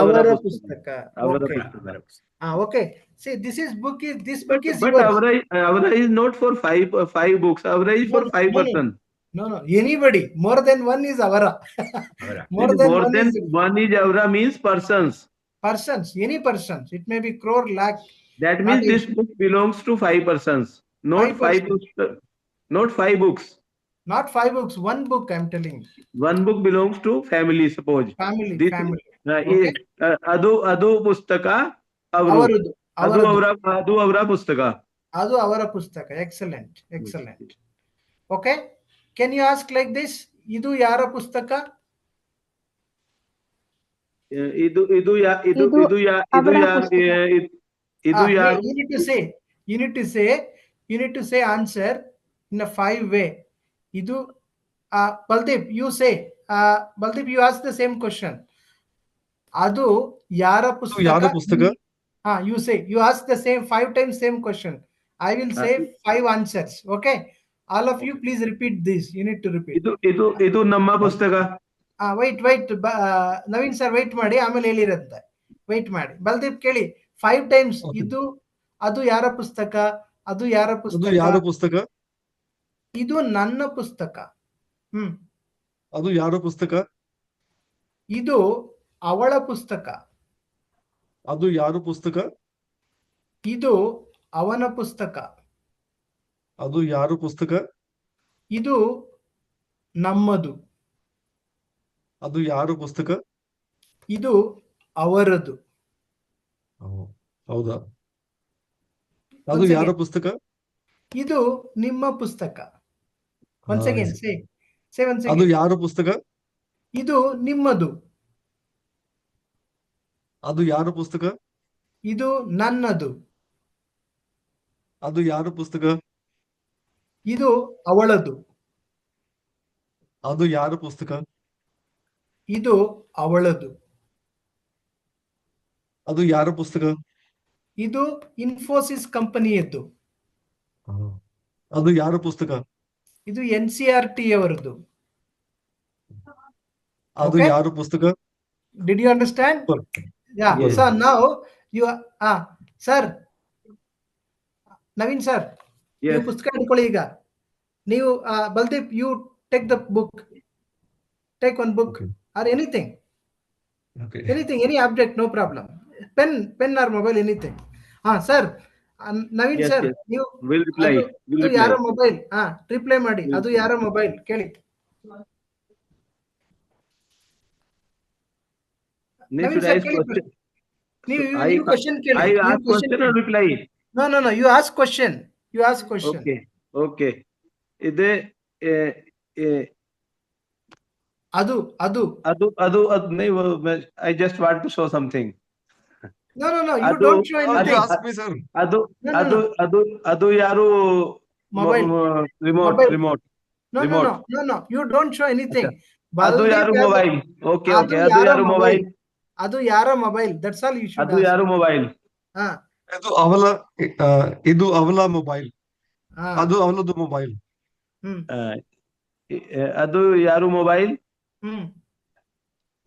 ಅವರ ಪುಸ್ತಕ. Okay. See, this book is but Avara is not for 5 books. Avara is for 5 persons. No. Anybody more than one is Avara. More than one is Avara means persons. Persons. Any persons. It may be crore, lakh. That means this book belongs to 5 persons. Not 5 books. Not 5 books. Not 5 books. 1 book, I am telling you. 1 book belongs to family, suppose. Family. ಅದು ಪುಸ್ತಕ ಅವರದು. ಅದು ಅವರ ಪುಸ್ತಕ. ಅದು ಅವರ ಪುಸ್ತಕ. Excellent. Okay. Can you ask like this? ಇದು ಯಾರ ಪುಸ್ತಕ? ಇದು ಇದು ಯಾ- ಇದು ಇದು ಇದು ಯಾ- ಇದು ಅವರ ಯಾರು ಪುಸ್ತಕ. ಇದು ಯಾರು? You need to say answer in a 5 way. Idu Baldeep, you say. Baldeep, you ask the same question. Adu yara pustaka? ಯಾರ ಪುಸ್ತಕ? You say. You ask the same 5 times same question. I will say 5 answers. Okay. All of you, please repeat this. You need to repeat. ಇದು ನಮ್ಮ ಪುಸ್ತಕ. Wait. Naveen sir, wait ಮಾಡಿ ಆಮೇಲೆ ಹೇಳಿರಂತೆ. Wait ಮಾಡಿ. Baldeep ಕೇಳಿ 5 times. ಇದು ಅದು ಯಾರ ಪುಸ್ತಕ? ಅದು ಯಾರ ಅದು ಪುಸ್ತಕ? ಯಾರ ಪುಸ್ತಕ? ಇದು ನನ್ನ ಪುಸ್ತಕ. ಅದು ಯಾರ ಪುಸ್ತಕ? ಇದು ಅವಳ ಪುಸ್ತಕ. ಅದು ಯಾರ ಪುಸ್ತಕ? ಇದು ಅವನ ಪುಸ್ತಕ. ಅದು ಯಾರ ಪುಸ್ತಕ? ಇದು ನಮ್ಮದು. ಅದು ಯಾರ ಪುಸ್ತಕ? ಇದು ಅವರದು. ಹೌದಾ? ಅದು ಯಾರ ಪುಸ್ತಕ? ಇದು ನಿಮ್ಮ ಪುಸ್ತಕ. Once again, say once ಅದು again. ಯಾರ ಪುಸ್ತಕ? ಇದು ನಿಮ್ಮದು. ಅದು ಯಾರ ಪುಸ್ತಕ? ಇದು ನನ್ನದು. ಅದು ಯಾರ ಪುಸ್ತಕ? ಇದು ಅವಳದು. ಅದು ಯಾರ ಪುಸ್ತಕ? ಇದು ಅವಳದು. ಅದು ಯಾರ ಪುಸ್ತಕ? ಇದು ಇನ್ಫೋಸಿಸ್ ಕಂಪನಿಯದ್ದು. ಅದು ಯಾರ ಪುಸ್ತಕ? ಇದು NCERT ಅವರದು. ಅದು Okay? ಯಾರ ಪುಸ್ತಕ? Did you understand? Yeah. Yes. So now you sir, Naveen sir, Yes. ನೀವು ಪುಸ್ತಕ ಹಿಡ್ಕೊಳ್ಳಿ ಈಗ. ನೀವು Baldeep, you take the book. Take one book or anything. Okay. Anything, any object, no problem. Pen or mobile, anything. Sir, Naveen Yes, sir, yes. ನೀವು Will reply. Will reply. ಯಾರ mobile? Reply ಮಾಡಿ. ಅದು ಯಾರ mobile ಕೇಳಿ. Need to Naveen sir, ask ಕೇಳಿ question. ನೀವು I question ಕೇಳಿ. I ನೀವು ask question or reply? No. You ask question. Okay. ಇದೆ ಅದು ನೀವು I just want to show something. No. You don't show anything. Ask me, sir. ಅದು ಯಾರು? Mobile. Remote. No. You don't show anything. ಅದು ಯಾರು mobile? Okay. ಅದು ಅದು ಯಾರ ಯಾರು ಮೊಬೈಲ್? ಅದು ಯಾರ mobile? That's all you should ಅದು ask. ಯಾರು ಮೊಬೈಲ್? ಇದು ಅವಳ ಮೊಬೈಲ್. ಅದು ಅವನದು ಮೊಬೈಲ್. ಅದು ಯಾರು ಮೊಬೈಲ್?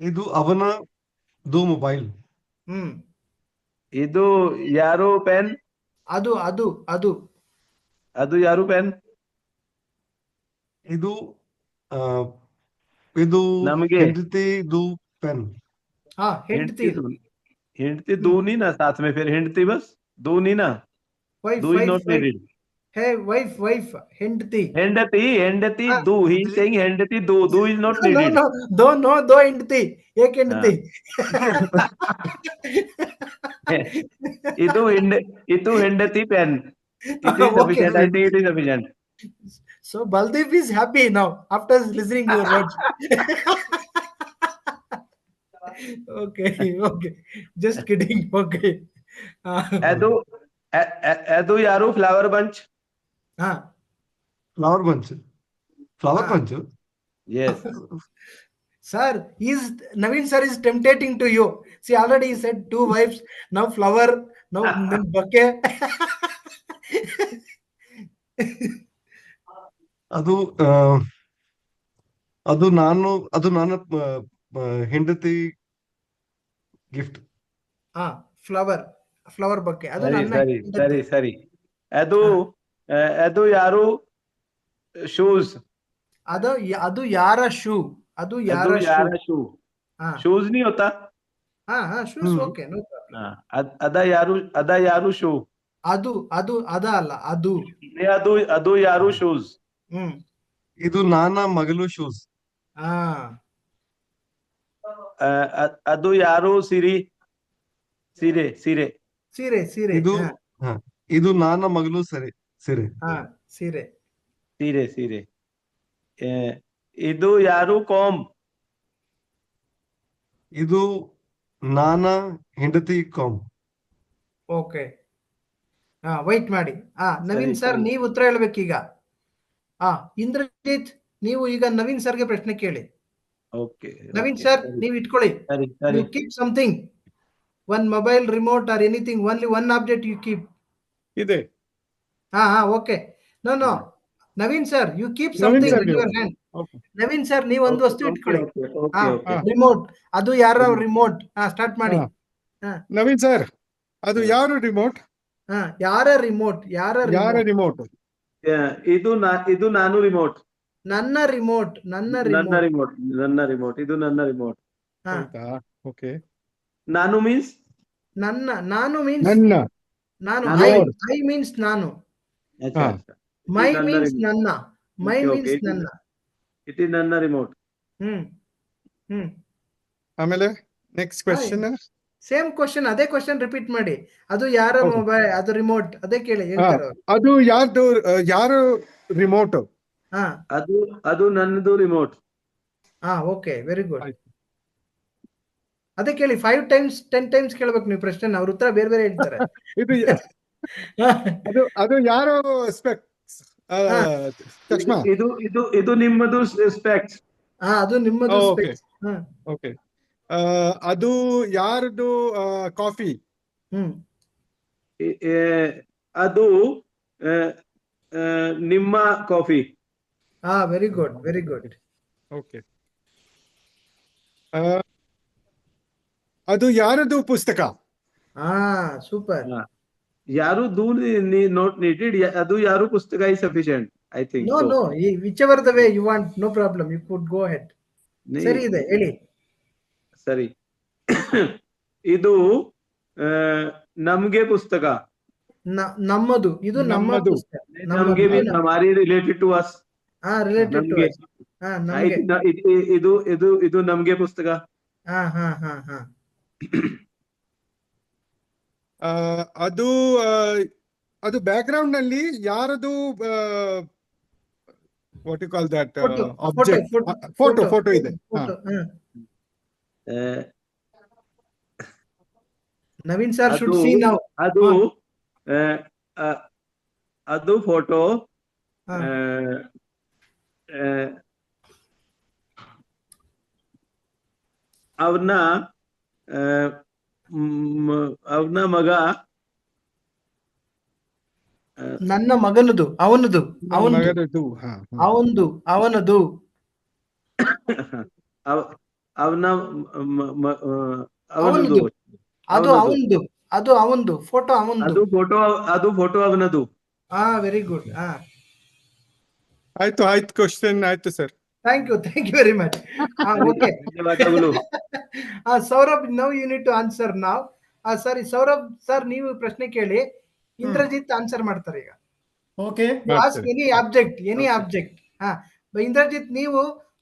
ಇದು ಅವನದು ಮೊಬೈಲ್. ಇದು ಯಾರು ಪೆನ್? ಅದು ಯಾರು ಪೆನ್? ಇದು ನಮಗೆ ಹೆಂಡತಿದು ಪೆನ್. हिंडती दो नहीं ना साथ में, फिर हिंडती बस दो नहीं ना. Do is not needed. Hey, wife, ಹೆಂಡತಿ. ಹೆಂಡತಿ do. He is saying ಹೆಂಡತಿ do. Do is not needed. No, ಹೆಂಡತಿ. ಏಕೆ ಹೆಂಡತಿ? ಇದು ಹೆಂಡತಿ pen. It is sufficient. I think it is sufficient. So Baldeep is happy now after listening your words. Okay. Just kidding. Okay. ಅದು ಯಾರು? Flower bunch. Flower bunch. Yes. Sir, Naveen sir is tempting to you. See, already he said 2 wives, now flower, now then bouquet. ಅದು ನನ್ನ ಹೆಂಡತಿ gift. Flower bouquet. ಅದು ಸರಿ. ಅದು ಯಾರು? Shoes. ಅದು ಯಾರ ಶೂ? ಅದು ಯಾರ ಶೂ? ಶೂಸ್ नहीं होता. ಶೂಸ್. Okay, no problem. ಅದ ಯಾರು ಶೂ? ಅದ ಅಲ್ಲ, ಅದು ಯಾರು ಶೂಸ್? ಇದು ನನ್ನ ಮಗಳು ಶೂಸ್. ಅದು ಯಾರು? ಸೀರೆ. ಇದು ನನ್ನ ಮಗಳು ಸೀರೆ. ಇದು ಯಾರು ಕಾಂಬ್? ಇದು ನಾನ ಹೆಂಡತಿ ಕಾಮ್. ಓಕೆ, ವೈಟ್ ಮಾಡಿ. ನವೀನ್ ಸರ್ ನೀವು ಉತ್ತರ ಹೇಳ್ಬೇಕೀಗ. ಇಂದ್ರಜಿತ್ ನೀವು ಈಗ ನವೀನ್ ಸರ್ಗೆ ಪ್ರಶ್ನೆ ಕೇಳಿ. ಓಕೆ ನವೀನ್ ಸರ್ ನೀವು ಇಟ್ಕೊಳ್ಳಿ. You keep something, one mobile remote or anything, only one object you keep. ಇದೆ. Okay. No Naveen sir you keep something in your hand. Naveen sir ನೀವು ಒಂದು ವಸ್ತು ಇಟ್ಕೊಳ್ಳಿ. ರಿಮೋಟ್, ಅದು ಯಾರ ರಿಮೋಟ್? ಸ್ಟಾರ್ಟ್ ಮಾಡಿ. ನವೀನ್ ಸರ್ ಅದು ಯಾರು ರಿಮೋಟ್? ಯಾರ ರಿಮೋಟ್? ಯಾರ ರಿಮೋಟ್? ಇದು ನಾನು ರಿಮೋಟ್. ನನ್ನ ರಿಮೋಟ್. ನನ್ನ ರಿಮೋಟ್. ಇದು ನನ್ನ ರಿಮೋಟ್. ಓಕೆ. ನಾನು ಮೀನ್ಸ್ ನಾನು ಮೀನ್ಸ್ ನನ್ನ. ನಾನು. ಐ ಮೀನ್ಸ್ ನಾನು. ಮೈ ಮೀನ್ಸ್ ನನ್ನ. ಮೈ ಮೀನ್ಸ್ ನನ್ನ. ಇಟ್ ಇಸ್ ನನ್ನ ರಿಮೋಟ್. ಆಮೇಲೆ ನೆಕ್ಸ್ಟ್ ಕ್ವೆಶ್ಚನ್. ಸೇಮ್ ಕ್ವಶನ್, ಅದೇ ಕ್ವಶನ್ ರಿಪೀಟ್ ಮಾಡಿ. ಅದು ಯಾರ ಮೊಬೈಲ್? ಅದು ರಿಮೋಟ್, ಅದೇ ಕೇಳಿ. ಅದು ಯಾರು ರಿಮೋಟ್? ಅದು ನನ್ನದು ರಿಮೋಟ್. Okay, very good. ಅದೇ ಕೇಳಿ. 5 times 10 times ಕೇಳ್ಬೇಕು ನೀವು ಪ್ರಶ್ನೆ. ಅವ್ರ ಉತ್ತರ ಬೇರೆ ಬೇರೆ ಹೇಳ್ತಾರೆ. ಅದು ಯಾರು ಸ್ಪೆಕ್ಸ್? ಚಶ್ಮಾ. ಇದು ನಿಮ್ಮದು ಸ್ಪೆಕ್ಸ್. ಅದು ನಿಮ್ಮದು ಸ್ಪೆಕ್ಸ್. ಓಕೆ. ಅದು ಯಾರದು ಕಾಫಿ? ಅದು ನಿಮ್ಮ coffee. Very good, very good. Okay. ಅದು ಯಾರದು ಪುಸ್ತಕ? ಸೂಪರ್. ಯಾರು ದೂ not needed. ಅದು ಯಾರು ಪುಸ್ತಕ is sufficient, I think. No, whichever the way you want, no problem, you could go ahead. ಸರಿ ಇದೆ, ಹೇಳಿ. ಸರಿ. ಇದು ನಮ್ಗೆ ಪುಸ್ತಕ. ನಮ್ಮದು. ಇದು ನಮ್ಮದು ಪುಸ್ತಕ. ನಮ್ಗೆ ಹಮಾರಿ related to us. Related to us. ಇದು ನಮ್ಗೆ ಪುಸ್ತಕ. ಅದು ಬ್ಯಾಕ್ ಗ್ರೌಂಡ್ ನಲ್ಲಿ ಯಾರದು what you call that object? Photo ಇದೆ. Naveen sir should see now. ಅದು ಫೋಟೋ. ಅವನ ಮಗ. ನನ್ನ ಮಗನದು. ಅವನದು. ಅವನದು. ಅವನದು. ಅವನ ಅದು ಅವಂದು. ಅದು ಅವಂದು ಫೋಟೋ. ಅವಂದು. ಅದು ಫೋಟೋ ಅವನದು. Very good. ಆಯ್ತು ಕ್ವಶನ್ ಆಯ್ತು sir. Thank you very much. Okay. Saurabh, now you need to answer now. Sorry, Saurabh sir, ನೀವು ಪ್ರಶ್ನೆ ಕೇಳಿ. ಇಂದ್ರಜಿತ್ ಆನ್ಸರ್ ಮಾಡ್ತಾರೆ ಈಗ. Okay. Ask any object. Indrajit ನೀವು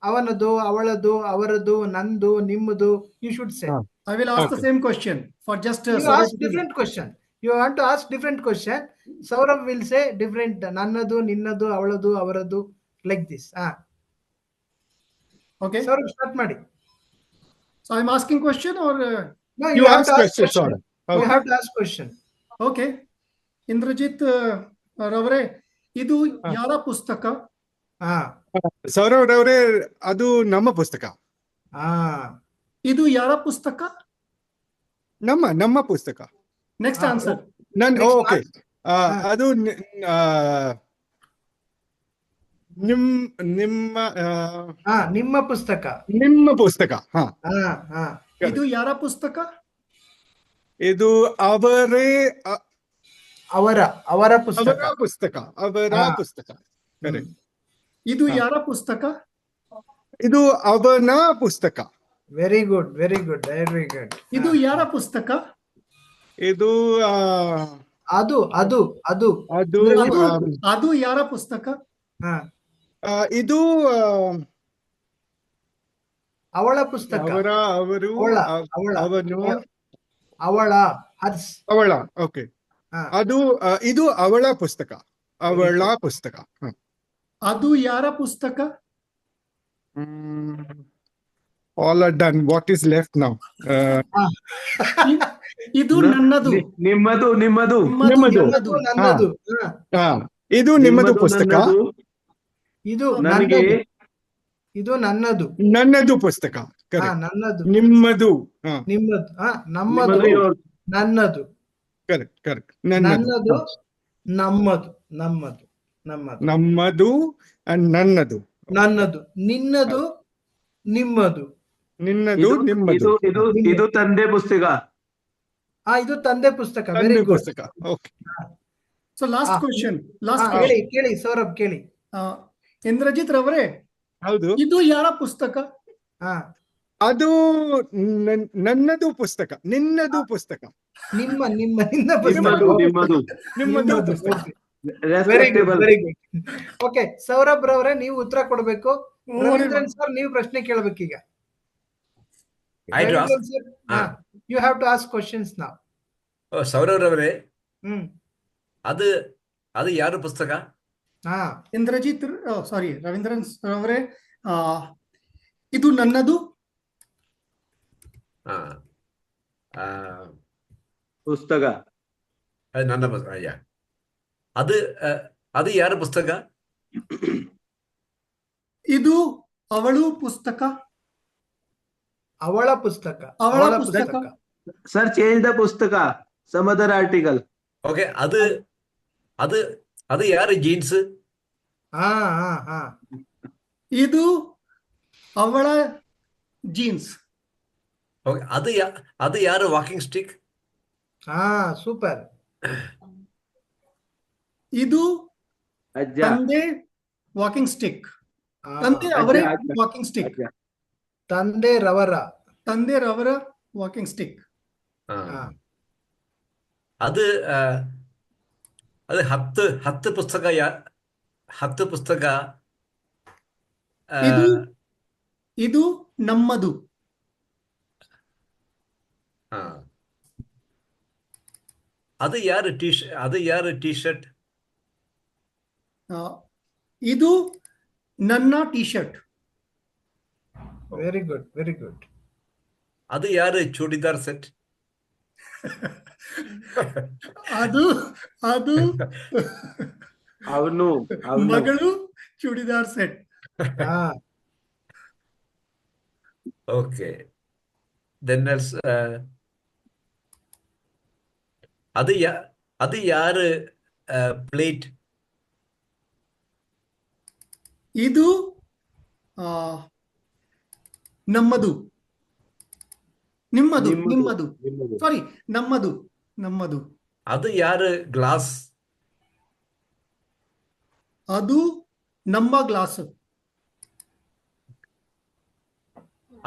ಅವನದು, ಅವಳದು, ಅವರದು, ನಂದು, ನಿಮ್ಮದು. You should say. I will ask the same question for just. You ask different question. You want to ask different question. Saurabh will say different. ನನ್ನದು, ನಿನ್ನದು, ಅವಳದು, ಅವರದು, like this. Okay. Saurabh, start ಮಾಡಿ. So I'm asking question or? No, you have to ask question. You have to ask question. Okay. Indrajit ರವರೇ, ಇದು ಯಾರ ಪುಸ್ತಕ? ಸೌರವ್ ರವರೇ, ಅದು ನಮ್ಮ ಪುಸ್ತಕ. ಇದು ಯಾರ ಪುಸ್ತಕ? ನಮ್ಮ ಪುಸ್ತಕ. Next answer. ಓಕೆ. ಅದು ನಿಮ್ಮ ಪುಸ್ತಕ. ಇದು ಯಾರ ಪುಸ್ತಕ? ಇದು ಅವರ ಪುಸ್ತಕ. ಇದು ಯಾರ ಪುಸ್ತಕ? ಇದು ಅವನ ಪುಸ್ತಕ. Very good. ಇದು ಯಾರ ಪುಸ್ತಕ? ಇದು ಅದು ಯಾರ ಪುಸ್ತಕ? ಇದು ಅವಳ ಪುಸ್ತಕ. ಅವಳ. ಓಕೆ. ಇದು ಅವಳ ಪುಸ್ತಕ. ಅದು ಯಾರ ಪುಸ್ತಕ? All are done. What is left now? ಇದು ನನ್ನದು. ನಿಮ್ಮದು ನಿಮ್ಮದು ನಿಮ್ಮದು. ನಿಮ್ಮದು ನನ್ನದು. ಇದು ನಿಮ್ಮದು ಪುಸ್ತಕ. ಇದು ನನಗೆ ನನ್ನದು. ಇದು ನನ್ನದು. ನನ್ನದು ಪುಸ್ತಕ. Correct. ನನ್ನದು. ನಿಮ್ಮದು. ನಿಮ್ಮದು. ನಮ್ಮದು. ನನ್ನದು. Correct. Correct. ನನ್ನದು. ನಮ್ಮದು. ನಮ್ಮದು. ನಮ್ಮದು. ನಮ್ಮದು and ನನ್ನದು. ನನ್ನದು. ನಿನ್ನದು. ನಿಮ್ಮದು. ನಿನ್ನದು ನಿಮ್ಮದು. ಇದು ತಂದೆ ಪುಸ್ತಕ. ಇದು ತಂದೆ ಪುಸ್ತಕ. ವೆರಿ ತಂದೆ ಗುಡ್. ಪುಸ್ತಕ. Okay. So last question. ಕೇಳಿ ಸೌರಭ್ ಕೇಳಿ. ಇಂದ್ರಜಿತ್ ರವರೇ, ಹೌದು. ಇದು ಯಾರ ಪುಸ್ತಕ? ಅದು ನನ್ನದು ಪುಸ್ತಕ. ನಿನ್ನದು ಪುಸ್ತಕ. ನಿನ್ನ ಪುಸ್ತಕ. ನಿಮ್ಮದು ಪುಸ್ತಕ. Very good. Very good. Okay, Saurabh ರವರೇ ನೀವು ಉತ್ತರ ಕೊಡಬೇಕು. ರವೀಂದ್ರನ್ ಸರ್ ನೀವು ಪ್ರಶ್ನೆ ಕೇಳಬೇಕೀಗ. You have to ask questions now. Saurav ರವರೇ, ಅದು ಯಾರು ಪುಸ್ತಕ? ಇಂದ್ರಜಿತ್ ಸಾರಿ ರವೀಂದ್ರನ್ ಅವರೇ, ಇದು ನನ್ನದು ಪುಸ್ತಕ. ನನ್ನ ಪುಸ್ತಕ. ಅದು ಯಾರ ಪುಸ್ತಕ? ಇದು ಅವಳು ಪುಸ್ತಕ. ಅವಳ ಪುಸ್ತಕ. ಅವಳ ಪುಸ್ತಕ. ಸರ್, ಚೇಂಜ್ ದ ಪುಸ್ತಕ. Some other article. ಓಕೆ, ಅದು ಯಾರು ಜೀನ್ಸ್? ಇದು ಅವಳ ಜೀನ್ಸ್. ಓಕೆ, ಅದು ಯಾರು ವಾಕಿಂಗ್ ಸ್ಟಿಕ್? ಸೂಪರ್. ಇದು ಅಜ್ಜ. ತಂದೆ ವಾಕಿಂಗ್ ಸ್ಟಿಕ್. ತಂದೆ ಅವರೇ ವಾಕಿಂಗ್ ಸ್ಟಿಕ್. ತಂದೆ ರವರ ವಾಕಿಂಗ್ ಸ್ಟಿಕ್. ಅದು 10 ಪುಸ್ತಕ. 10 ಪುಸ್ತಕ. ಇದು ನಮ್ಮದು. ಅದು ಯಾರು ಟಿ ಶರ್ಟ್? ಇದು ನನ್ನ T shirt. Very good. Very good. ಅದು ಯಾರು ಚೂಡಿದಾರ್ ಸೆಟ್? ಅದು ಅವನು ಮಗಳು ಚೂಡಿದಾರ್ ಸೆಟ್. ಓಕೆ, ದೆನ್ ಅದು ಯಾರು ಪ್ಲೇಟ್? ಇದು ನಮ್ಮದು. ನಿಮ್ಮದು. ಸಾರಿ, ನಮ್ಮದು. ಅದು ಯಾರು ಗ್ಲಾಸ್? ಅದು ನಮ್ಮ ಗ್ಲಾಸ್.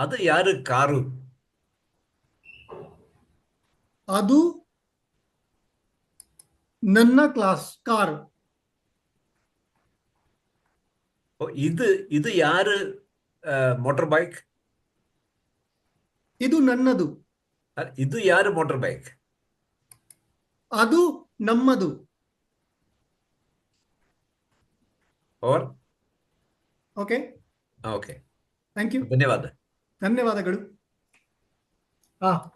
ಅದು ಯಾರು ಕಾರು? ಅದು ನನ್ನ ಕಾರ್. ಇದು ಯಾರು ಮೋಟರ್ ಬೈಕ್? ಇದು ನನ್ನದು. ಇದು ಯಾರು ಮೋಟರ್ ಬೈಕ್? ಅದು ನಮ್ಮದು. ಓವರ್. ಓಕೆ. Thank you. ಧನ್ಯವಾದಗಳು.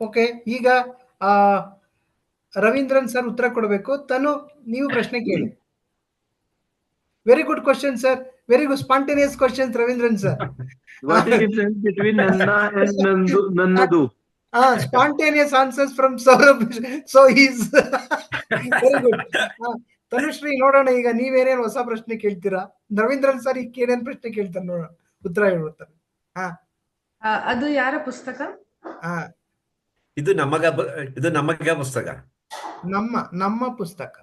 ಓಕೆ, ಈಗ ರವೀಂದ್ರನ್ ಸರ್ ಉತ್ತರ ಕೊಡಬೇಕು. ನೀವು ಪ್ರಶ್ನೆ ಕೇಳಿ. Very good question sir. Very good spontaneous questions Ravindran sir. What is the difference between Nanna and Nannadu? Spontaneous answers from Saurabh. So he's very good. Tanushree, ನೋಡೋಣ ಈಗ ನೀವೇನೇನು ಹೊಸ ಪ್ರಶ್ನೆ ಕೇಳ್ತೀರಾ. ರವೀಂದ್ರನ್ ಸರ್ ಈಗ ಏನೇನು ಪ್ರಶ್ನೆ ಕೇಳ್ತಾರೆ ನೋಡೋಣ, ಉತ್ತರ ಹೇಳ್ಬಿಡ್ತಾರೆ. ಅದು ಯಾರ ಪುಸ್ತಕ? ಇದು ನಮಗ ಪುಸ್ತಕ. ನಮ್ಮ ಪುಸ್ತಕ.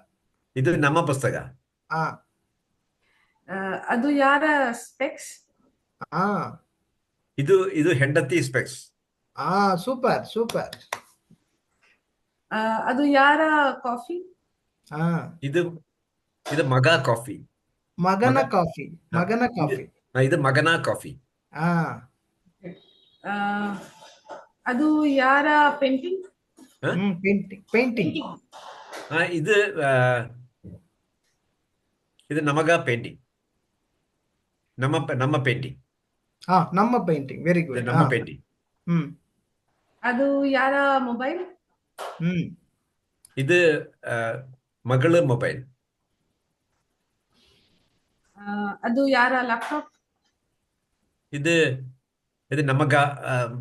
ಇದು ನಮ್ಮ ಪುಸ್ತಕ. ಅದು ಯಾರ ಸ್ಪೆಕ್ಸ್? ಇದು ಹೆಂಡತಿ ಸ್ಪೆಕ್ಸ್. ಸೂಪರ್. ಅದು ಯಾರ ಕಾಫಿ? ಇದು ಮಗ ಕಾಫಿ. ಮಗನ ಕಾಫಿ. ಇದು ಮಗನ ಕಾಫಿ. ಅದು ಯಾರ ಪೇಂಟಿಂಗ್? ಪೇಂಟಿಂಗ್. ಇದು ನಮಗ ಪೇಂಟಿಂಗ್. ನಮ್ಮ ಪೇಂಟಿಂಗ್. ನಮ್ಮ ಪೇಂಟಿಂಗ್. ವೆರಿ ಇದು ಗುಡ್. ನಮ್ಮ ಪೇಂಟಿಂಗ್. ಅದು ಯಾರ ಮೊಬೈಲ್? ಇದು ಮಗಳ ಮೊಬೈಲ್. ಅದು ಯಾರ ಲ್ಯಾಪ್ಟಾಪ್? ಇದು ನಮಗ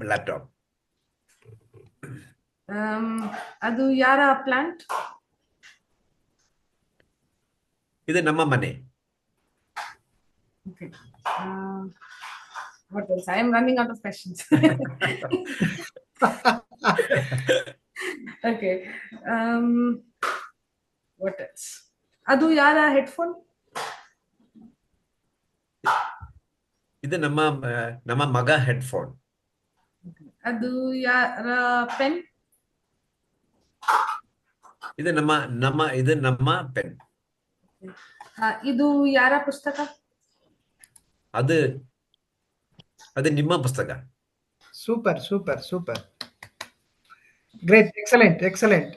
ಲ್ಯಾಪ್ಟಾಪ್. ಅದು ಯಾರ ಪ್ಲಾಂಟ್? ಇದು ನಮ್ಮ ಮನೆ. Okay. What else? I am running out of questions. Okay. What else? ಅದು ಯಾರ ಹೆಡ್ಫೋನ್? ಇದು ನಮ್ಮ ಮಗ ಹೆಡ್ಫೋನ್. ಅದು ಯಾರ ಪೆನ್? ಇದು ನಮ್ಮ ಪೆನ್. ಇದು ಯಾರ ಪುಸ್ತಕ? ಅದು ನಿಮ್ಮ ಪುಸ್ತಕ. Super super super. Great. Excellent.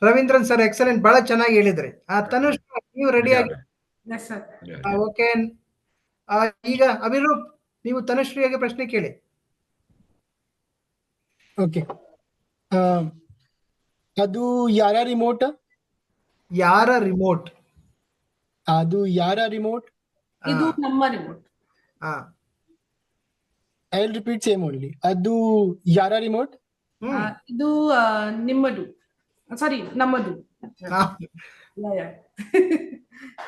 Ravindran sir excellent, ಬಹಳ ಚೆನ್ನಾಗಿ ಹೇಳಿದ್ರಿ. ತನುಷ್ ನೀವು ರೆಡಿ ಆಗಿ? ಓಕೆ. ಈಗ ಅಭಿರೂಪ್, ನೀವು ತನುಶ್ರೀಗೆ ಪ್ರಶ್ನೆ ಕೇಳಿ. ಓಕೆ. ಅದು ಯಾರ ರಿಮೋಟ್? ಯಾರ ರಿಮೋಟ್? ಅದು ಯಾರ ರಿಮೋಟ್? ಇದು ನಮ್ಮ remote. I will repeat same only. ಅದು ಯಾರ ರಿಮೋಟ್? ಇದು ನಿಮ್ಮದು. ಸಾರಿ, ನಮ್ಮದು.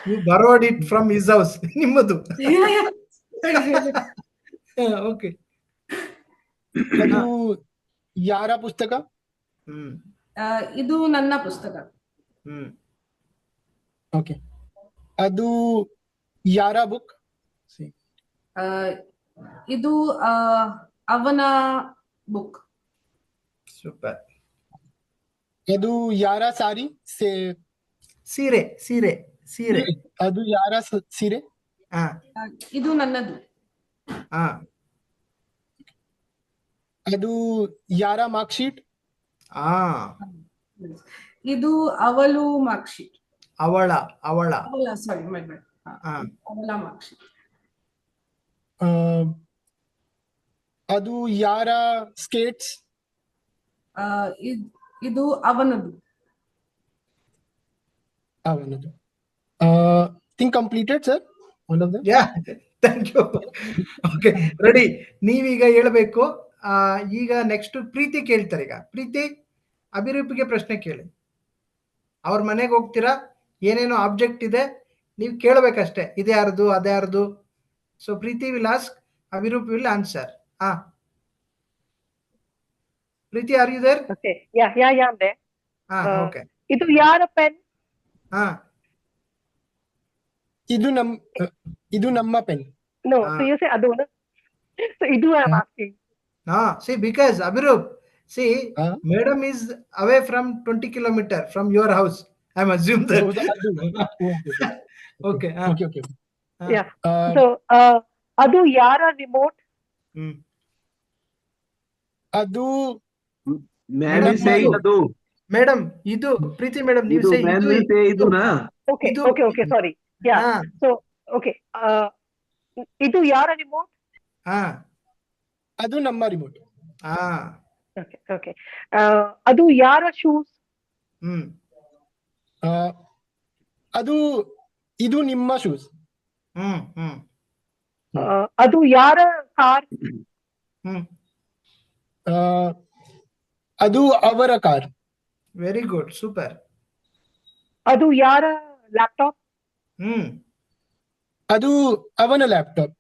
You borrowed it from his house. ನಿಮ್ಮದು. ಓಕೆ. ಅದು ಯಾರ ಪುಸ್ತಕ? ಇದು ನನ್ನ ಪುಸ್ತಕ. ಓಕೆ. ಅದು ಯಾರ ಬುಕ್? ಇದು ಅವನ ಬುಕ್. ಸೂಪರ್. ಅದು ಯಾರ ಸಾರಿ? ಸೀರೆ. ಅದು ಯಾರ ಸೀರೆ? ಇದು ನನ್ನದು. ಅದು ಯಾರ ಮಾರ್ಕ್ ಶೀಟ್? ಇದು ಅವಳು ಮಾರ್ಕ್ ಶೀಟ್. ಅವಳ ಸಾರಿ, ಮೈ ಬ್ಯಾಡ್. ಅವಳ ಮಾರ್ಕ್ ಶೀಟ್. ಅದು ಯಾರ ಸ್ಕೇಟ್ಸ್? ಇದು ಅವನದು. Think completed sir, all of them. Thank you. Okay, ready. ನೀವೀಗ ಹೇಳ್ಬೇಕು. ಈಗ ನೆಕ್ಸ್ಟ್ ಪ್ರೀತಿ ಕೇಳ್ತಾರೆ. ಈಗ ಪ್ರೀತಿ, ಅಭಿರೂಪಿಗೆ ಪ್ರಶ್ನೆ ಕೇಳಿ. ಅವ್ರ ಮನೆಗೆ ಹೋಗ್ತೀರಾ, ಏನೇನೋ ಆಬ್ಜೆಕ್ಟ್ ಇದೆ, ನೀವು ಕೇಳಬೇಕಷ್ಟೇ, ಇದು ಯಾರ್ದು ಅದು ಯಾರ್ದು. So Preeti will ask, Abhirup will answer. Preeti, are you there? Okay, yeah ಅಂದೆ. ಓಕೆ. ಇದು ಯಾರ ಪೆನ್? ಇದು ನಮ್ಮ pen. No, so you say aduna. So idu I am asking. See, because Abhirup, madam is away from 20 kilometers from your house. I am assume that. Okay. Yeah. So adu yara remote? Adu man is saying adu. Madam, idu Preeti madam, you say man will say idu na. Okay, sorry. Yeah. So okay. Idu yara remote? Adu namma remote. Okay. Adu yara shoes? Idu nimma shoes. Adu yara car? Adu avara car. Very good, super. Adu yara laptop? Adu avana laptop.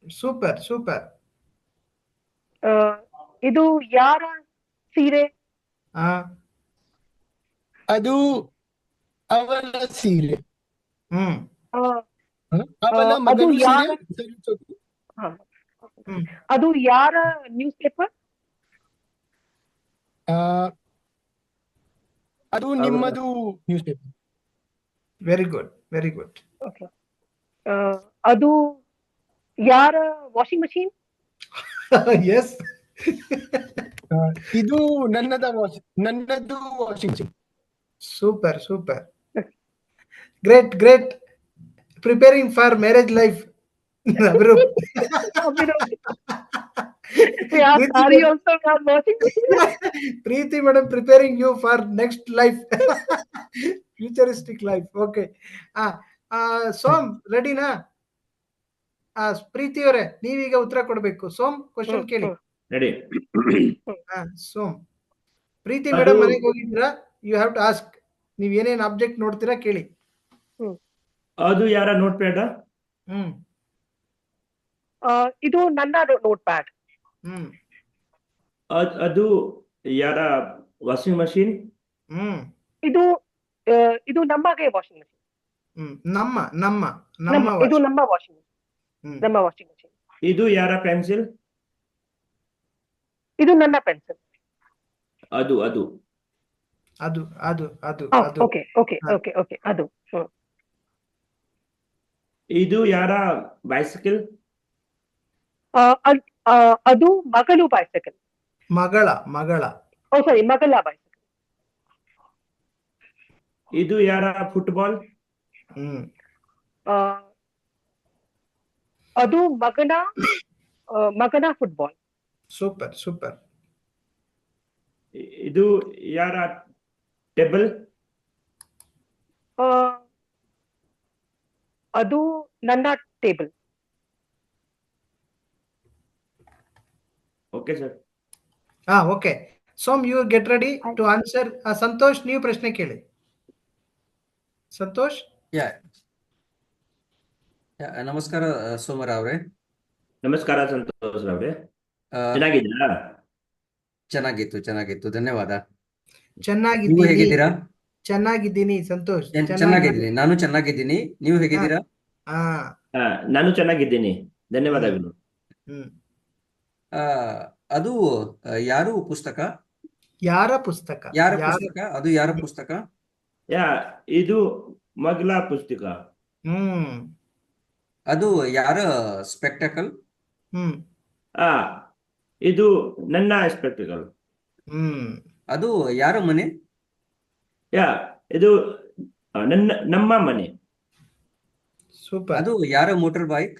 Super. Idu yara sire? Adu avana sire. Avana maganu sire. Adu yara newspaper? Adu nimmadu newspaper. Very good. Okay. Adu yara washing machine? Yes. Idu nannadu washing machine. Super. Great. Preparing for marriage life. ಅಭಿರೂಪ್. Yeah, are you also not watching? Preeti madam preparing you for next life. Futuristic life. Okay. Som ರೆಡಿನಾ? ಪ್ರೀತಿ ಅವರೇ ನೀವೀಗ ಉತ್ತರ ಕೊಡ್ಬೇಕು. Som question ಕೇಳಿ. Ready. Som, Preethi madam ಮನೆಗೆ ಹೋಗಿದ್ದೀರಾ? You have to ask. ನೀವ್ ಏನೇನ್ ಆಬ್ಜೆಕ್ಟ್ ನೋಡ್ತೀರಾ ಕೇಳಿ. ಅದು ಯಾರ ನೋಟ್ ಪ್ಯಾಡ್? ಇದು ನನ್ನ ನೋಟ್ ಪ್ಯಾಡ್. ಅದು ಯಾರ ವಾಷಿಂಗ್ ಮಷೀನ್? ಇದು ನಮಗೆ ವಾಷಿಂಗ್ ಮಷೀನ್. ಇದು ನಮ್ಮ ವಾಷಿಂಗ್ ಮಷೀನ್. ಇದು ಯಾರ ಪೆನ್ಸಿಲ್? ಇದು ನನ್ನ ಪೆನ್ಸಿಲ್. ಅದು ಓಕೆ ಅದು. ಇದು ಯಾರ ಬೈಸಿಕಲ್? ಅದು ಮಗಳು ಬೈಸಿಕಲ್. ಮಗಳ ಮಗಳ ಬೈಸಿಕಲ್. ಇದು ಯಾರ ಫುಟ್ಬಾಲ್? ಅದು ಮಗನ ಫುಟ್ಬಾಲ್. ಸೂಪರ್. ಇದು ಯಾರ ಟೇಬಲ್? ಅದು ನನ್ನ table. Okay sir. Okay. Som, you get ready to answer. Santosh, ನೀವು ಪ್ರಶ್ನೆ ಕೇಳಿ. ಸಂತೋಷ್. ನಮಸ್ಕಾರ ಸೋಮರ ಅವರೇ. ನಮಸ್ಕಾರ ಸಂತೋಷ್ ಅವರೇ. ಚೆನ್ನಾಗಿದ್ದೀರಾ? ಚೆನ್ನಾಗಿತ್ತು, ಧನ್ಯವಾದ. ಚೆನ್ನಾಗಿದ್ದೀನಿ. ಹೇಗಿದ್ದೀರಾ? ಚೆನ್ನಾಗಿದ್ದೀನಿ ಸಂತೋಷ್. ಚೆನ್ನಾಗಿದ್ದೀನಿ, ನಾನು ಚೆನ್ನಾಗಿದ್ದೀನಿ. ನೀವು ಹೇಗಿದ್ದೀರಾ? ನಾನು ಚೆನ್ನಾಗಿದ್ದೀನಿ, ಧನ್ಯವಾದಗಳು. ಅದು ಯಾರ ಪುಸ್ತಕ? ಅದು ಯಾರ ಪುಸ್ತಕ? ಇದು ಮಗಳ ಪುಸ್ತಕ. ಅದು ಯಾರ ಸ್ಪೆಕ್ಟಕಲ್? ಇದು ನನ್ನ ಸ್ಪೆಕ್ಟಕಲ್. ಅದು ಯಾರ ಮನೆ? ಇದು ನಮ್ಮ ಮನೆ. ಸೂಪರ್. ಅದು ಯಾರ ಮೋಟಾರ್ ಬೈಕ್?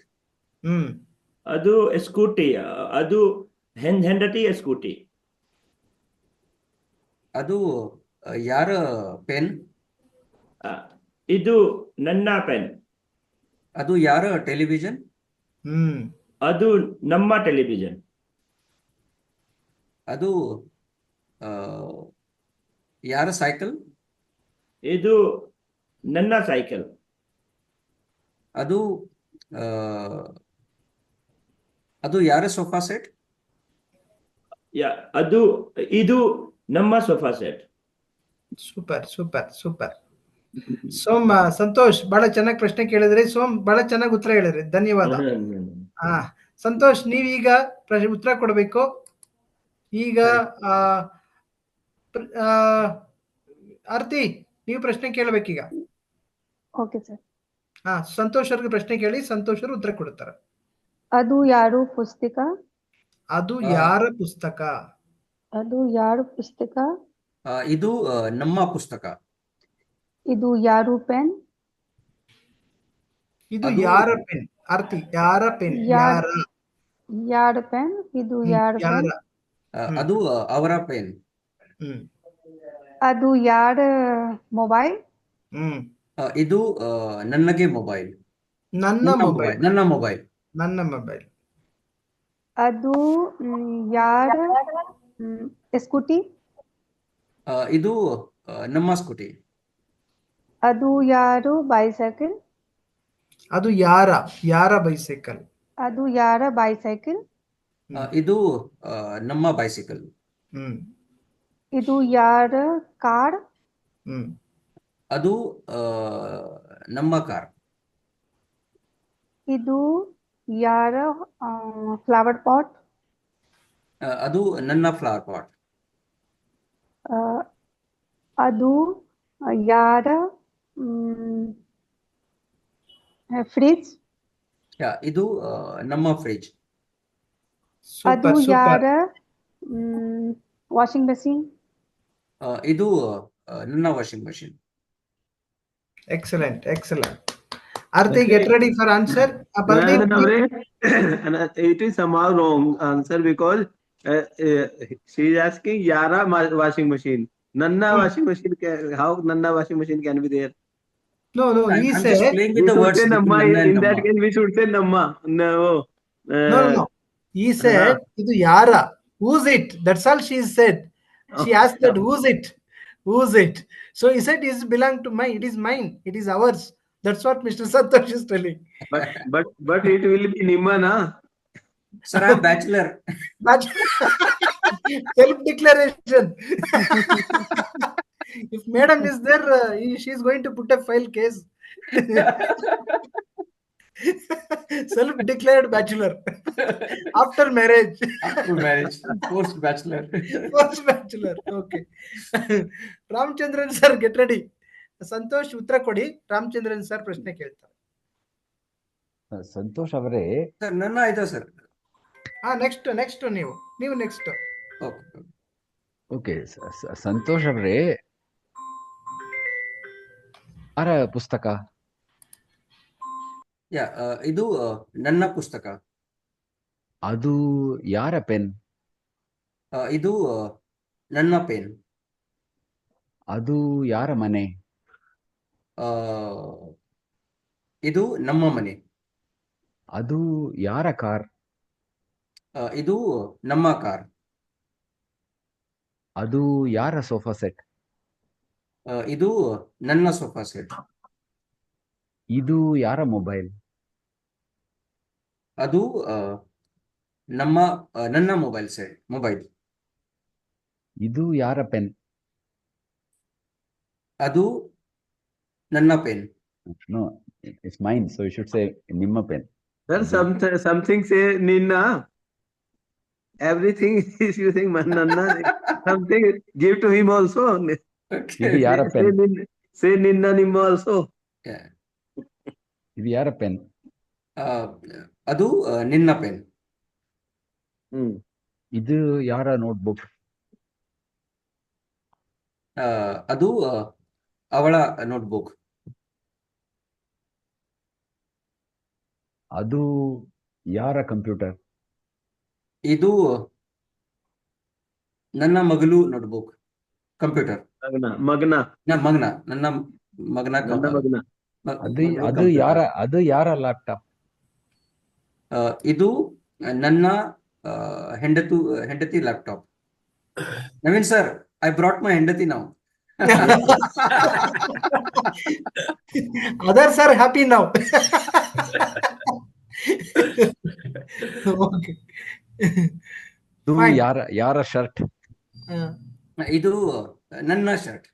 ಅದು ಸ್ಕೂಟಿ. ಅದು ಹೆಂಡತಿ ಸ್ಕೂಟಿ. ಅದು ಯಾರ ಪೆನ್? ಇದು ನನ್ನ ಪೆನ್. ಅದು ಯಾರ ಟೆಲಿವಿಷನ್? ಅದು ನಮ್ಮ ಟೆಲಿವಿಷನ್. ಅದು ಯಾರ ಸೈಕಲ್? ಇದು ನನ್ನ ಸೈಕಲ್. ಅದು ಯಾರ ಸೋಫಾ ಸೆಟ್? ಇದು ನಮ್ಮ sofa set. Super. Som, Santosh ಬಹಳ ಚೆನ್ನಾಗಿ ಪ್ರಶ್ನೆ ಕೇಳಿದ್ರಿ. ಸೋಮ್ ಬಹಳ ಚೆನ್ನಾಗಿ ಉತ್ತರ ಹೇಳಿದ್ರಿ, ಧನ್ಯವಾದ. ಸಂತೋಷ್, ನೀವೀಗ ಉತ್ತರ ಕೊಡಬೇಕು. ಈಗ ಆರ್ತಿ, ನೀವು ಪ್ರಶ್ನೆ ಕೇಳಬೇಕೀಗ. Okay sir. ಸಂತೋಷ್ ಅವ್ರಿಗೆ ಪ್ರಶ್ನೆ ಕೇಳಿ, ಸಂತೋಷ್ ಅವರು ಉತ್ತರ ಕೊಡ್ತಾರೆ. ಅದು ಯಾರು ಪುಸ್ತಕ? ಅದು ಯಾರ ಪುಸ್ತಕ? ಅದು ಯಾರ ಪುಸ್ತಕ? ಇದು ನಮ್ಮ ಪುಸ್ತಕ. ಇದು ಯಾರು ಪೆನ್? ಇದು ಯಾರ ಪೆನ್? ಆರ್ತಿ, ಯಾರ ಪೆನ್? ಯಾರ ಪೆನ್? ಇದು ಯಾರ ಪೆನ್? ಅದು ಅವರ ಪೆನ್. ಅದು ಯಾರ ಮೊಬೈಲ್? ಇದು ನನಗೆ ಮೊಬೈಲ್. ನನ್ನ ಮೊಬೈಲ್. ಅದು ಯಾರ ಸ್ಕೂಟಿ? ಇದು ನಮ್ಮ ಸ್ಕೂಟಿ. ಅದು ಯಾರು ಬೈಸೈಕಲ್? ಅದು ಯಾರ ಬೈಸೈಕಲ್? ಅದು ಯಾರ ಬೈಸೈಕಲ್? ಇದು ನಮ್ಮ ಬೈಸಿಕಲ್. ಇದು ಯಾರ ಕಾರ್? ಅದು ನಮ್ಮ ಕಾರ್. ಇದು ಯಾರ ಫ್ಲವರ್ ಪಾಟ್? ಅದು ನನ್ನ ಫ್ಲವರ್ ಪಾಟ್. ಅದು ಯಾರ ಫ್ರಿಜ್? ಇದು ನಮ್ಮ ಫ್ರಿಜ್. ಅದು ಯಾರ ವಾಷಿಂಗ್ ಮಷೀನ್? ಇದು ನನ್ನ washing machine. Excellent. Arti, get ready for answer. Baldeep, It is somehow wrong answer because she is asking Yara washing machine. Nanna washing machine. How Nanna washing machine can be there? no, he I'm said. just playing with We the should words say between Namma. Nanna and In that Namma. case, we should say Namma. No. No. He said, "Idu Yara. Who's it?" That's all she said. She asked that, "Who's it? Who's it?" So he said, "It belong to mine. It is mine. It is ours." That's what Mr. Santosh is telling. But it will be Nimma, na? Sir, I'm bachelor. Self-declaration. If madam is there, she is going to put a file case. Self-declared bachelor after marriage. After marriage, post bachelor. Post bachelor. Okay. Ramchandran sir, get ready. Santosh ಉತ್ತರ ಕೊಡಿ. Ramachandran sir ಪ್ರಶ್ನೆ ಕೇಳ್ತಾರೆ. ಸಂತೋಷ್ ಅವರೇ, sir ನನ್ನ ಆಯ್ತಾ sir? Next ನೀವು next. Okay. Santosh ಅವರೇ, ಅರ ಪುಸ್ತಕ? ಇದು ನನ್ನ ಪುಸ್ತಕ. ಅದು ಯಾರ ಪೆನ್? ಇದು ನನ್ನ ಪೆನ್. ಅದು ಯಾರ ಮನೆ? ಇದು ನಮ್ಮ ಮನೆ. ಅದು ಯಾರ ಕಾರ್? ಇದು ನಮ್ಮ ಕಾರ್. ಅದು ಯಾರ ಸೋಫಾ ಸೆಟ್? ಇದು ನನ್ನ ಸೋಫಾ ಸೆಟ್. ಇದು ಯಾರ ಮೊಬೈಲ್? ಅದು ನನ್ನ ಮೊಬೈಲ್ ಸೆಟ್. ಮೊಬೈಲ್. ಇದು ಯಾರ ಪೆನ್? ಅದು ನನ್ನ pen. No, it's mine, so you should say ನಿಮ್ಮ pen. Sir, something say Ninna. Everything is using Nanna. Something give to him also. ಇದು ಯಾರ pen? Say Ninna Nimma also. ಇದು ಯಾರ pen? ಅದು ನಿನ್ನ ಪೆನ್. ಇದು ಯಾರ ನೋಟ್ಬುಕ್? ಅದು ಅವಳ ನೋಟ್ಬುಕ್. ಅದು ಯಾರ ಕಂಪ್ಯೂಟರ್? ಇದು ನನ್ನ ಮಗಳು ನೋಟ್ಬುಕ್. ಕಂಪ್ಯೂಟರ್. ಮಗನ. ನನ್ನ ಮಗನ. ಅದು ಯಾರ ಲ್ಯಾಪ್ಟಾಪ್? ಇದು ನನ್ನ ಹೆಂಡತಿ laptop. Naveen sir, I brought my ಹೆಂಡತಿ now. Others are happy now. Okay. ಇದು ಯಾರ ಶರ್ಟ್? ಇದು ನನ್ನ ಶರ್ಟ್.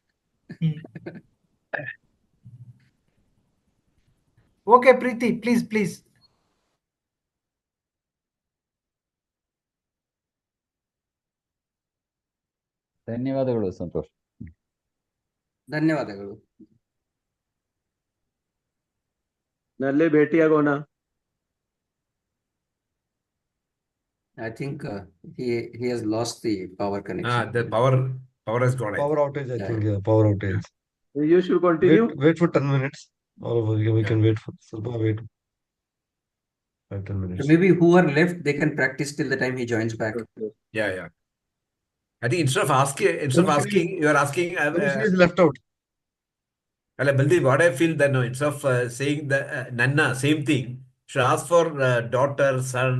Okay, Preeti, please. ಧನ್ಯವಾದಗಳು ಸಂತೋಷ್. ಧನ್ಯವಾದಗಳು. ನಲ್ಲೇ ಭೇಟಿಯಾಗೋಣ. I think he has lost the power connection. The power has gone. Power outage, I think. Yeah, power outage. You should continue. Wait for 10 minutes. Or we can wait for wait 5-10 minutes. So maybe who are left, they can practice till the time he joins back. Yeah. I think instead of asking, you are asking. She is left out. Baldeep, what I feel that no, instead of saying the Nanna, same thing, should ask for daughter, son,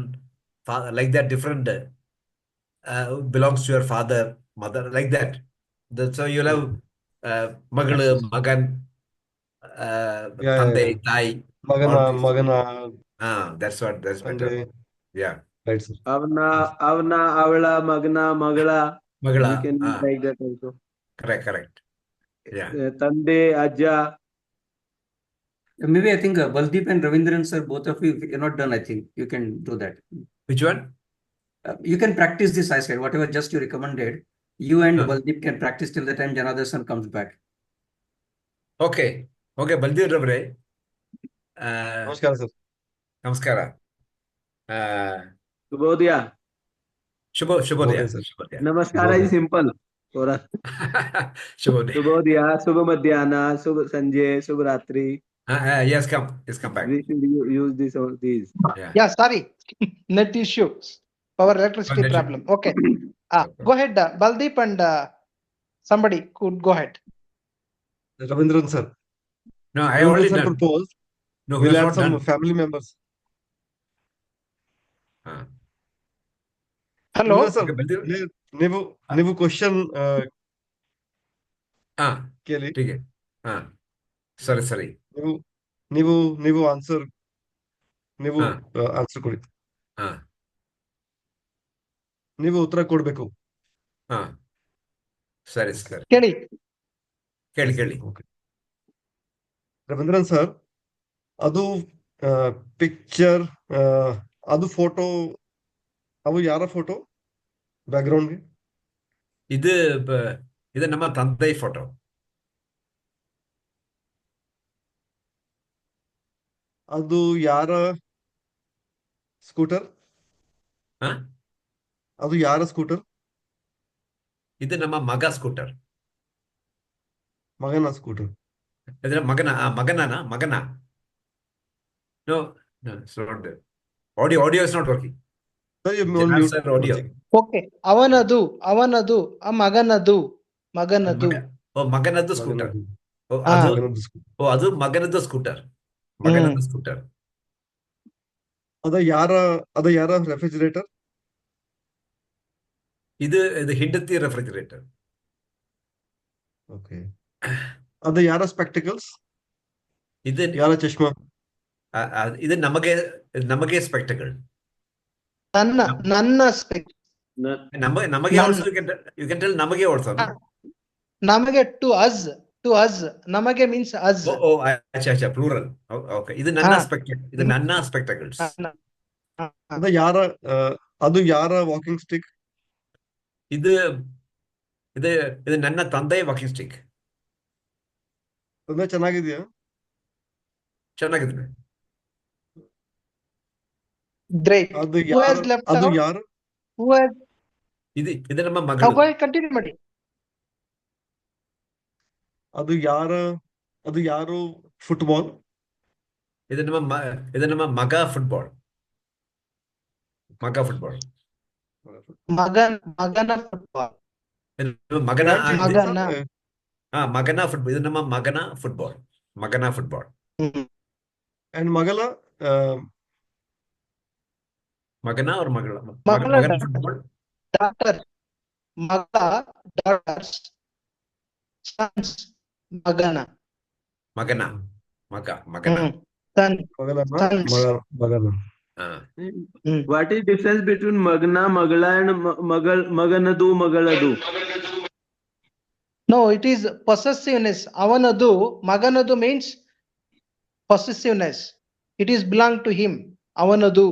father, like that, different belongs to your father, mother, like that. So you'll have Magalu, Magan, Tande, Tai. Magana. That's better. Yeah. Right, sir. Avna, Avla, Magna, Magala. Magala. You can like that also. Correct. Yeah. Tande, Aja. Maybe I think Baldeep and Ravindran sir, both of you, if you're not done, I think you can do that. Which one? You can practice this, I said, whatever just you recommended. You and Baldeep can practice till the time Janardhan sir comes back. Okay, Baldeep Ravre. Namaskar, sir. Namaskara. Shubhodaya. Shubhodaya. Namaskara is simple for us. Shubhodaya. Shubhodaya, Shubh Madhyana, Shubh Sanjay, Shubh Ratri. Yes, come back. We should use this or these. Yeah, sorry. Net issues. Power electricity net issue. problem. Okay. Go ahead, Baldeep, and somebody could go ahead. Ravindran sir. No, I Ravindran already sir done. proposed. No, We'll it's add not some done. family members. Hello. Ravindran sir, ನೀವು question ಕೇಳಿ. ठीक है. ಸರಿ. ನೀವು answer ಕೊಡಿ. ನೀವು ಉತ್ತರ ಕೊಡ್ಬೇಕು. ಸರಿ. ಕೇಳಿ. ರವೀಂದ್ರನ್ ಸರ್, ಅದು ಪಿಕ್ಚರ್, ಅದು ಫೋಟೋ, ಅವು ಯಾರ ಫೋಟೋ ಬ್ಯಾಕ್ಗ್ರೌಂಡ್ಗೆ? ಇದು ನಮ್ಮ ತಂದೆ ಫೋಟೋ. ಅದು ಯಾರ ಸ್ಕೂಟರ್? ಅದು ಯಾರ ಸ್ಕೂಟರ್? ಇದು ನಮ್ಮ ಮಗ ಸ್ಕೂಟರ್. ಮಗನ ಸ್ಕೂಟರ್. ಇದರ ಮಗನ. No, it's not there. Audio is not working. Audio. Okay. ಅವನದು, ಮಗನದು. ಮಗನದ್ದು ಸ್ಕೂಟರ್. ಅದು ಮಗನದ್ದು ಸ್ಕೂಟರ್. ಅದು ಯಾರ ರೆಫ್ರಿಜರೇಟರ್? ಇದು ಹೆಂಡತಿ ರೆಫ್ರಿಜರೇಟರ್. ಓಕೆ. ಅದು ಯಾರ ಸ್ಪೆಕ್ಟಿಕಲ್ಸ್? ಇದು ಯಾರ ಚಶ್ಮಾ? ಇದು ನಮಗೆ ಸ್ಪೆಕ್ಟಕಲ್. ನನ್ನ ನಮಗೆ ಆಲ್ಸೋ ಯು ಕ್ಯಾನ್ ಟೆಲ್ ನಮಗೆ ಆಲ್ಸೋ. ನಮಗೆ ಟು ಅಸ್ ನಮಗೆ ಮೀನ್ಸ್ ಅಸ್. ಅಚ್ಚಾ ಪ್ಲೂರಲ್. ಓಕೆ. ಇದು ನನ್ನ ಸ್ಪೆಕ್ಟಕಲ್ಸ್. ಅದು ಯಾರ ವಾಕಿಂಗ್ ಸ್ಟಿಕ್? ಇದು ನನ್ನ ತಂದೆಯ ವಾಕಿಂಗ್ ಸ್ಟಿಕ್. ಚೆನ್ನಾಗಿದೆಯಾ? ಚೆನ್ನಾಗಿದೆ. Great. Who has left out? ಯಾರು? Who has? ಇದು ನಮ್ಮ ಮಗಳು. ಕಂಟಿನ್ಯೂ ಮಾಡಿ. ಅದು ಯಾರು ಫುಟ್ಬಾಲ್? ಇದು ನಮ್ಮ ಮಗ ಫುಟ್ಬಾಲ್. ಮಗನ ಫುಟ್ಬಾಲ್. ಮಗನ ಫುಟ್ಬಾಲ್. ಇದು ನಮ್ಮ ಮಗನ ಫುಟ್ಬಾಲ್. ಅಂಡ್ ಮಗನ और ಮಗಳ ಫುಟ್ಬಾಲ್. ಡಾಕ್ಟರ್ ಮಗ, ಡಾಟರ್ಸ್, ಸನ್ಸ್ ಮಗನ. What is difference between magna, magala and maganadu, magaladu? No, it is possessiveness. Avanadu, maganadu means possessiveness. It is belong to him. Avanadu.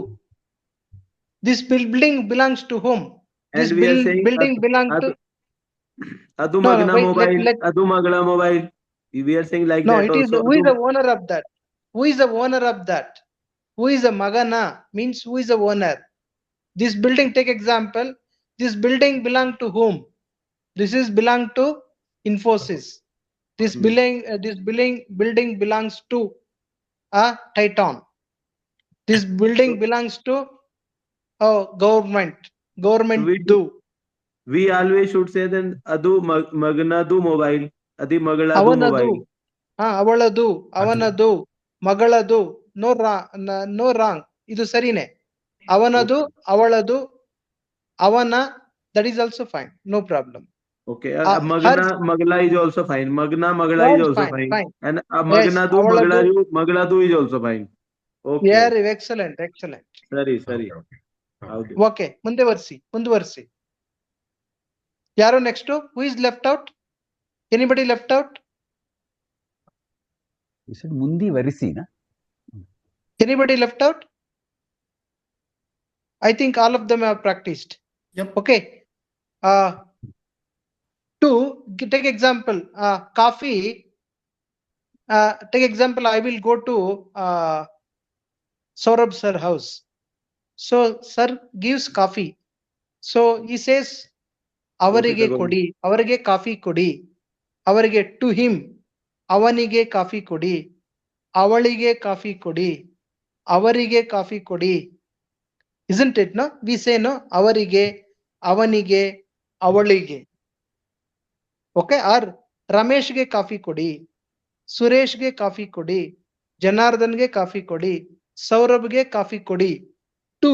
This building belongs to whom? This building belongs to. Adu magna mobile. Adu magala mobile. We are saying like that. No, it is who is the owner of that? Who is the owner of that? Who is the magana? Means who is the owner? This building, take example. This building belong to whom? This is belong to Infosys. This building belongs to Titan. This building belongs to government. We always should say then adu magnadu mobile. Adi magaladu mobile. ಅವಳದು, ಅವನದು, ಮಗಳದು. No wrong. ಇದು ಸರಿನೇ. ಅವನದು, ಅವಳದು, ಅವನ. That is also fine. No problem. Okay. Magala is also fine. Magna, magala is also fine. And magnadu, magaladu is also fine. Okay. Yeah, excellent. Sorry. Okay. ಮುಂದುವರಿಸಿ. ಯಾರು next? Who is left out? Anybody left out? You said ಮುಂದಿವರಿಸಿ na? Anybody left out? I think all of them have practiced. Yep. Okay. To take example, coffee. Take example, I will go to Saurabh sir house. So sir gives coffee. So he says, ಅವರಿಗೆ ಕೊಡಿ, ಅವರಿಗೆ coffee ಕೊಡಿ. ಅವರಿಗೆ to him, ಅವನಿಗೆ coffee ಕೊಡಿ. ಅವಳಿಗೆ coffee ಕೊಡಿ, ಅವರಿಗೆ ಕಾಫಿ ಕೊಡಿ. Isn't it, no? We say no, ಅವರಿಗೆ, ಅವನಿಗೆ, ಅವಳಿಗೆ. Okay, or ರಮೇಶ್ಗೆ ಕಾಫಿ ಕೊಡಿ, ಸುರೇಶ್ಗೆ ಕಾಫಿ ಕೊಡಿ, ಜನಾರ್ದನ್ಗೆ ಕಾಫಿ ಕೊಡಿ, ಸೌರಭ್ಗೆ ಕಾಫಿ ಕೊಡಿ. To,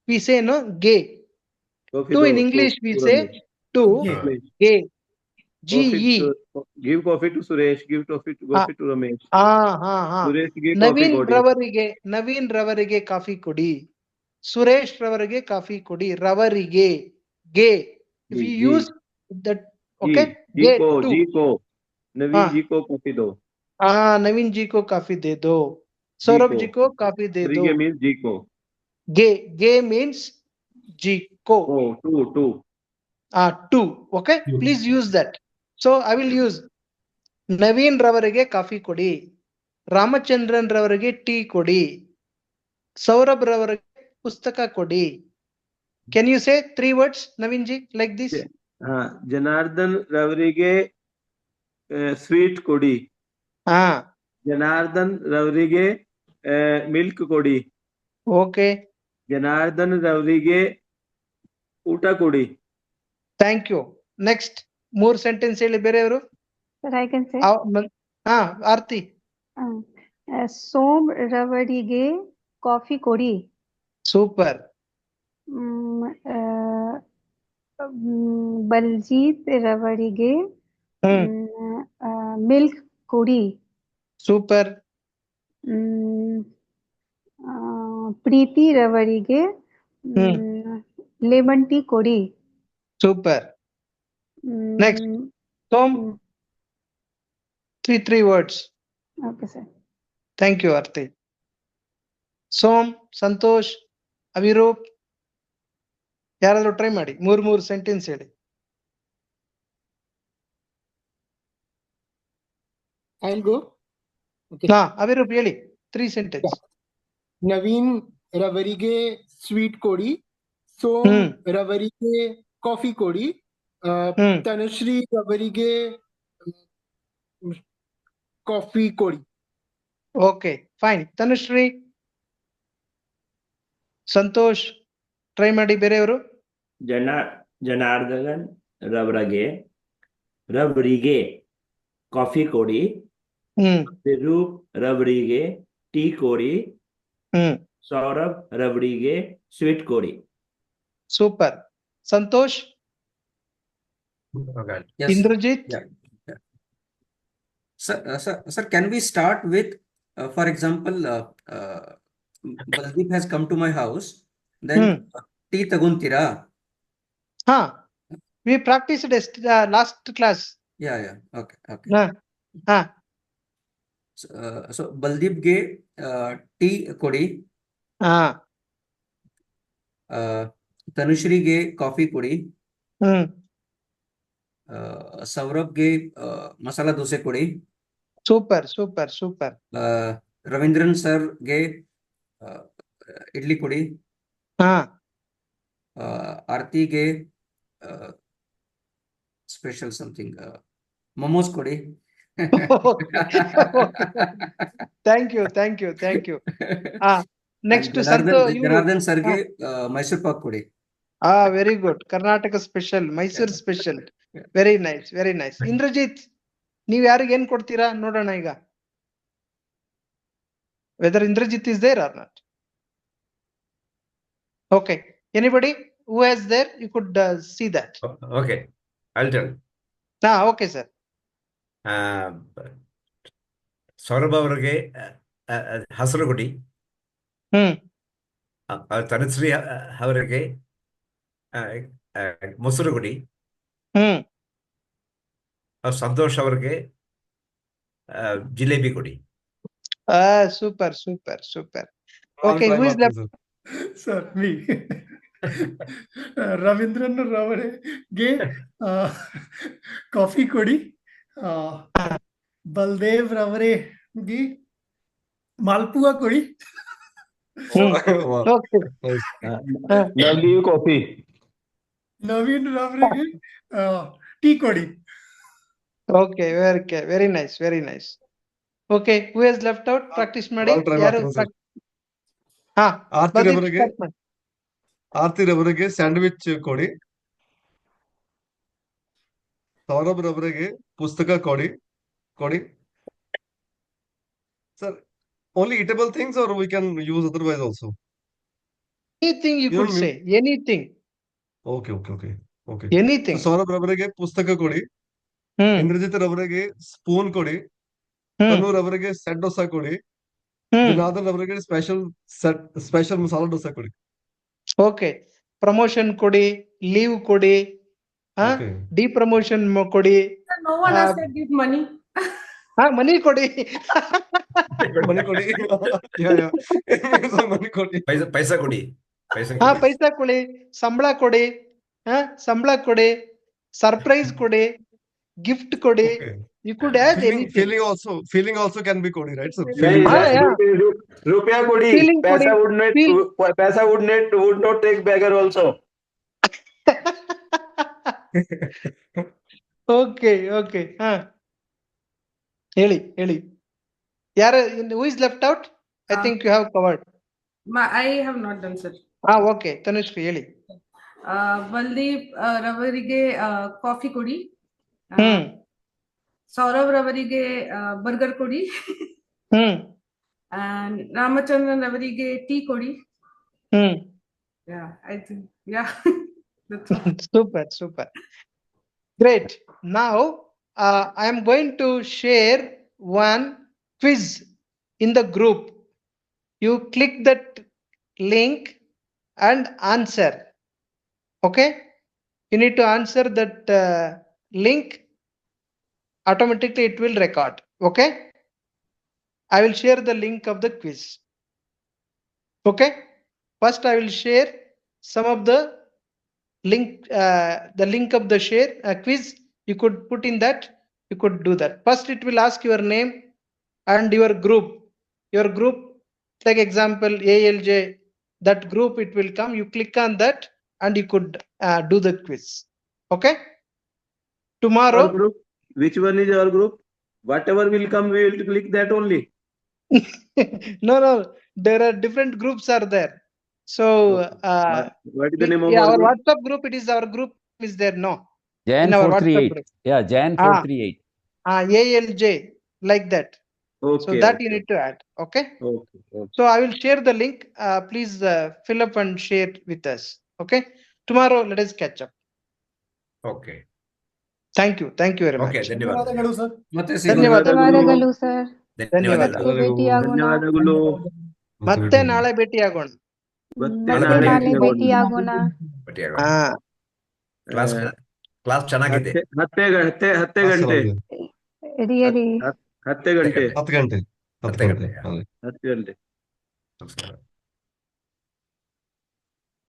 we say no, ಗೆ. To in English we say to, ಗೆ. G-E. Give coffee to Suresh, give coffee to Ramesh. Suresh give Naveen coffee Naveen ರವರಿಗೆ ಕಾಫಿ ಕೊಡಿ, ಸುರೇಶ್ ರವರಿಗೆ ಕಾಫಿ ಕೊಡಿ. ರವರಿಗೆ, ಗೆ. If you use that, okay, G-ko. Naveen जी को coffee दो. नवीन जी को काफी दे दो, सौरभ जी को काफी दे दो. means जी को. गे means जी को. Two. Two. Okay, please use that. So I will use Naveen ರವರಿಗೆ ಕಾಫಿ ಕೊಡಿ, ರಾಮಚಂದ್ರನ್ ರವರಿಗೆ ಟೀ ಕೊಡಿ, ಸೌರಭ್ ರವರಿಗೆ ಪುಸ್ತಕ ಕೊಡಿ. Can you say 3 words, Naveen ji, like this? Janardhan ರವರಿಗೆ ಸ್ವೀಟ್ ಕೊಡಿ. ಜನಾರ್ದನ್ ರವರಿಗೆ ಮಿಲ್ಕ್ ಕೊಡಿ. ಓಕೆ. ಜನಾರ್ದನ್ ರವರಿಗೆ ಊಟ ಕೊಡಿ. Thank you. ನೆಕ್ಸ್ಟ್ 3 ಸೆಂಟೆನ್ಸ್ ಹೇಳಿ ಬೇರೆಯವರು. Sir, I can say. ಆರ್ತಿ. ಸೋಮ್ ರವರಿಗೆ ಕಾಫಿ ಕೊಡಿ. ಸೂಪರ್. ಬಲ್ಜೀತ್ ರವರಿಗೆ ಮಿಲ್ಕ್ ಕೊಡಿ. ಸೂಪರ್. ಪ್ರೀತಿ ರವರಿಗೆ ಲೆಮನ್ ಟೀ ಕೊಡಿ. Super. Next Som. 3 words. Okay, sir. Thank you, Arti. Som, Santosh, Abhirup, ಯಾರಾದ್ರೂ ಟ್ರೈ ಮಾಡಿ. 3 ಸೆಂಟೆನ್ಸ್ ಹೇಳಿ. I'll go. Okay. ಅವಿರೂಪ್ ಹೇಳಿ 3 ಸೆಂಟೆನ್ಸ್. ನವೀನ್ ರವರಿಗೆ ಸ್ವೀಟ್ ಕೊಡಿ, ಸೋಮ್ ರವರಿಗೆ ಕಾಫಿ ಕೊಡಿ, ತನುಶ್ರೀ ರವರಿಗೆ ಕಾಫಿ ಕೊಡಿ. Okay, fine. Tanushree, Santosh try ಮಾಡಿ. ಬೇರೆಯವರು. ಜನಾರ್ದನ್ ರವರಿಗೆ ಕಾಫಿ ಕೊಡಿ, ರೂಪ್ ರವರಿಗೆ ಟೀ ಕೊಡಿ, ಸೌರಭ್ ರವರಿಗೆ ಸ್ವೀಟ್ ಕೊಡಿ. Super. Santosh. Indrajit. Sir, can we start with, for example, Baldeep has come to my house, then tea taguntira? We practiced last class. Yeah. Okay. So Baldeep ge tea kodi. Tanushri ge coffee kodi. Saurabh ge masala dosa kodi. Super. Ravindran sir ge idli kodi. Aarti ge special something momos kodi. Thank you. Next to Janardhan sir ge Mysore pak kodi. Very good. Karnataka special, Mysore special. Very nice. Indrajit, ನೀವ್ ಯಾರಿಗೆ ಏನ್ ಕೊಡ್ತೀರಾ ನೋಡೋಣ ಈಗ. Whether Indrajit is there or not. Okay. Anybody who has there, you could see that. Okay, I'll tell. Okay, sir. Saurabh ಅವರಿಗೆ ಹಸಿರು ಕೊಡಿ. ತನುಶ್ರೀ ಅವರಿಗೆ ಮೊಸರು ಕೊಡಿ. ಸಂತೋಷ್ ಅವರಿಗೆ ಜಿಲೇಬಿ ಕೊಡಿ. Super. Okay, who is left? Sir, me. Ravindran Ravare coffee kodi. Baldev Ravare gi malpua kodi. Okay. Naveen coffee. Naveen Ravare gi tea kodi. Okay, very nice. Okay, who has left out? Practice ಮಾಡಿ. ನಾನು try ಯಾರು ಮಾಡ್ತೀನಿ sir. ಹಾ, ಆರ್ತಿ ಪ್ರದೀಪ್ ರವರಿಗೆ start ಮಾಡಿ. ಆರ್ತಿ ರವರಿಗೆ sandwich ಕೊಡಿ. ಸೌರಭ್ ರವರಿಗೆ ಪುಸ್ತಕ ಕೊಡಿ. Sir, only eatable things or we can use otherwise also? Anything you You could don't say, anything. Okay. So Anything. Saurabh ರವರಿಗೆ ಪುಸ್ತಕ ಕೊಡಿ. ಇಂದ್ರಜಿತ್ ರವರಿಗೆ ಸ್ಪೂನ್ ಕೊಡಿ. ತನು ರವರಿಗೆ ಸೆಟ್ ದೋಸಾ ಕೊಡಿ. ಜನಾರ್ದನ್ ರವರಿಗೆ ಸ್ಪೆಷಲ್ ಮಸಾಲಾ ದೋಸಾ ಕೊಡಿ. ಓಕೆ, ಪ್ರಮೋಷನ್ ಕೊಡಿ, ಲೀವ್ ಕೊಡಿ, Okay. ಡಿಪ್ರಮೋಷನ್ ಕೊಡಿ, No one has said give money. ಮನಿ ಕೊಡಿ. ಮನಿ ಕೊಡಿ. ಮನಿ ಕೊಡಿ. ಪೈಸಾ ಕೊಡಿ. ಪೈಸಾ ಕೊಡಿ, ಸಂಬಳ ಕೊಡಿ, ಸಂಬಳ ಕೊಡಿ, ಸರ್ಪ್ರೈಸ್ ಕೊಡಿ, ಗಿಫ್ಟ್ ಕೊಡಿ. You could add anything. Feeling also can be kodi, right? So Rupya kodi. Feeling Paisa kodi. would not take beggar also. Okay. ಹೇಳಿ. ಯಾರು, who is left out? I think you have covered. I have not done, sir. Okay, Tanushree ಹೇಳಿ. ಬಲ್ದೀಪ್ ರವರಿಗೆ coffee ಕೊಡಿ. ಸೌರವ್ ರವರಿಗೆ burger ಕೊಡಿ. ರಾಮಚಂದ್ರನ್ ರವರಿಗೆ tea ಕೊಡಿ. I think, yeah. Super. Great. Now, I am going to share one quiz in the group. You click that link and answer. Okay? You need to answer that link. Automatically it will record. Okay? I will share the link of the quiz. Okay? First I will share some of the link of the share quiz. You could put in that. You could do that. First it will ask your name and your group. Like example ALJ, that group it will come. You click on that and you could do the quiz. Okay? Tomorrow. Our group? Which one is our group? Whatever will come, we will click that only. No. There are different groups are there. So what is the name of our WhatsApp group? It is our group is there. No. Jan in our WhatsApp 438. group. Yeah, Jan 438. ALJ, like that. Okay. So that you need to add. Okay. So I will share the link. Please fill up and share with us. Okay. Tomorrow let us catch up. Okay. Thank you very much. Okay, ಧನ್ಯವಾದಗಳು sir. ಧನ್ಯವಾದಗಳು sir. ಧನ್ಯವಾದಗಳು. ಮತ್ತೆ ನಾಳೆ ಭೇಟಿಯಾಗೋಣ. Class ಚೆನ್ನಾಗಿದೆ. 10 ಗಂಟೆ. Really 10 ಗಂಟೆ. 10 ಗಂಟೆ. ನಮಸ್ಕಾರ.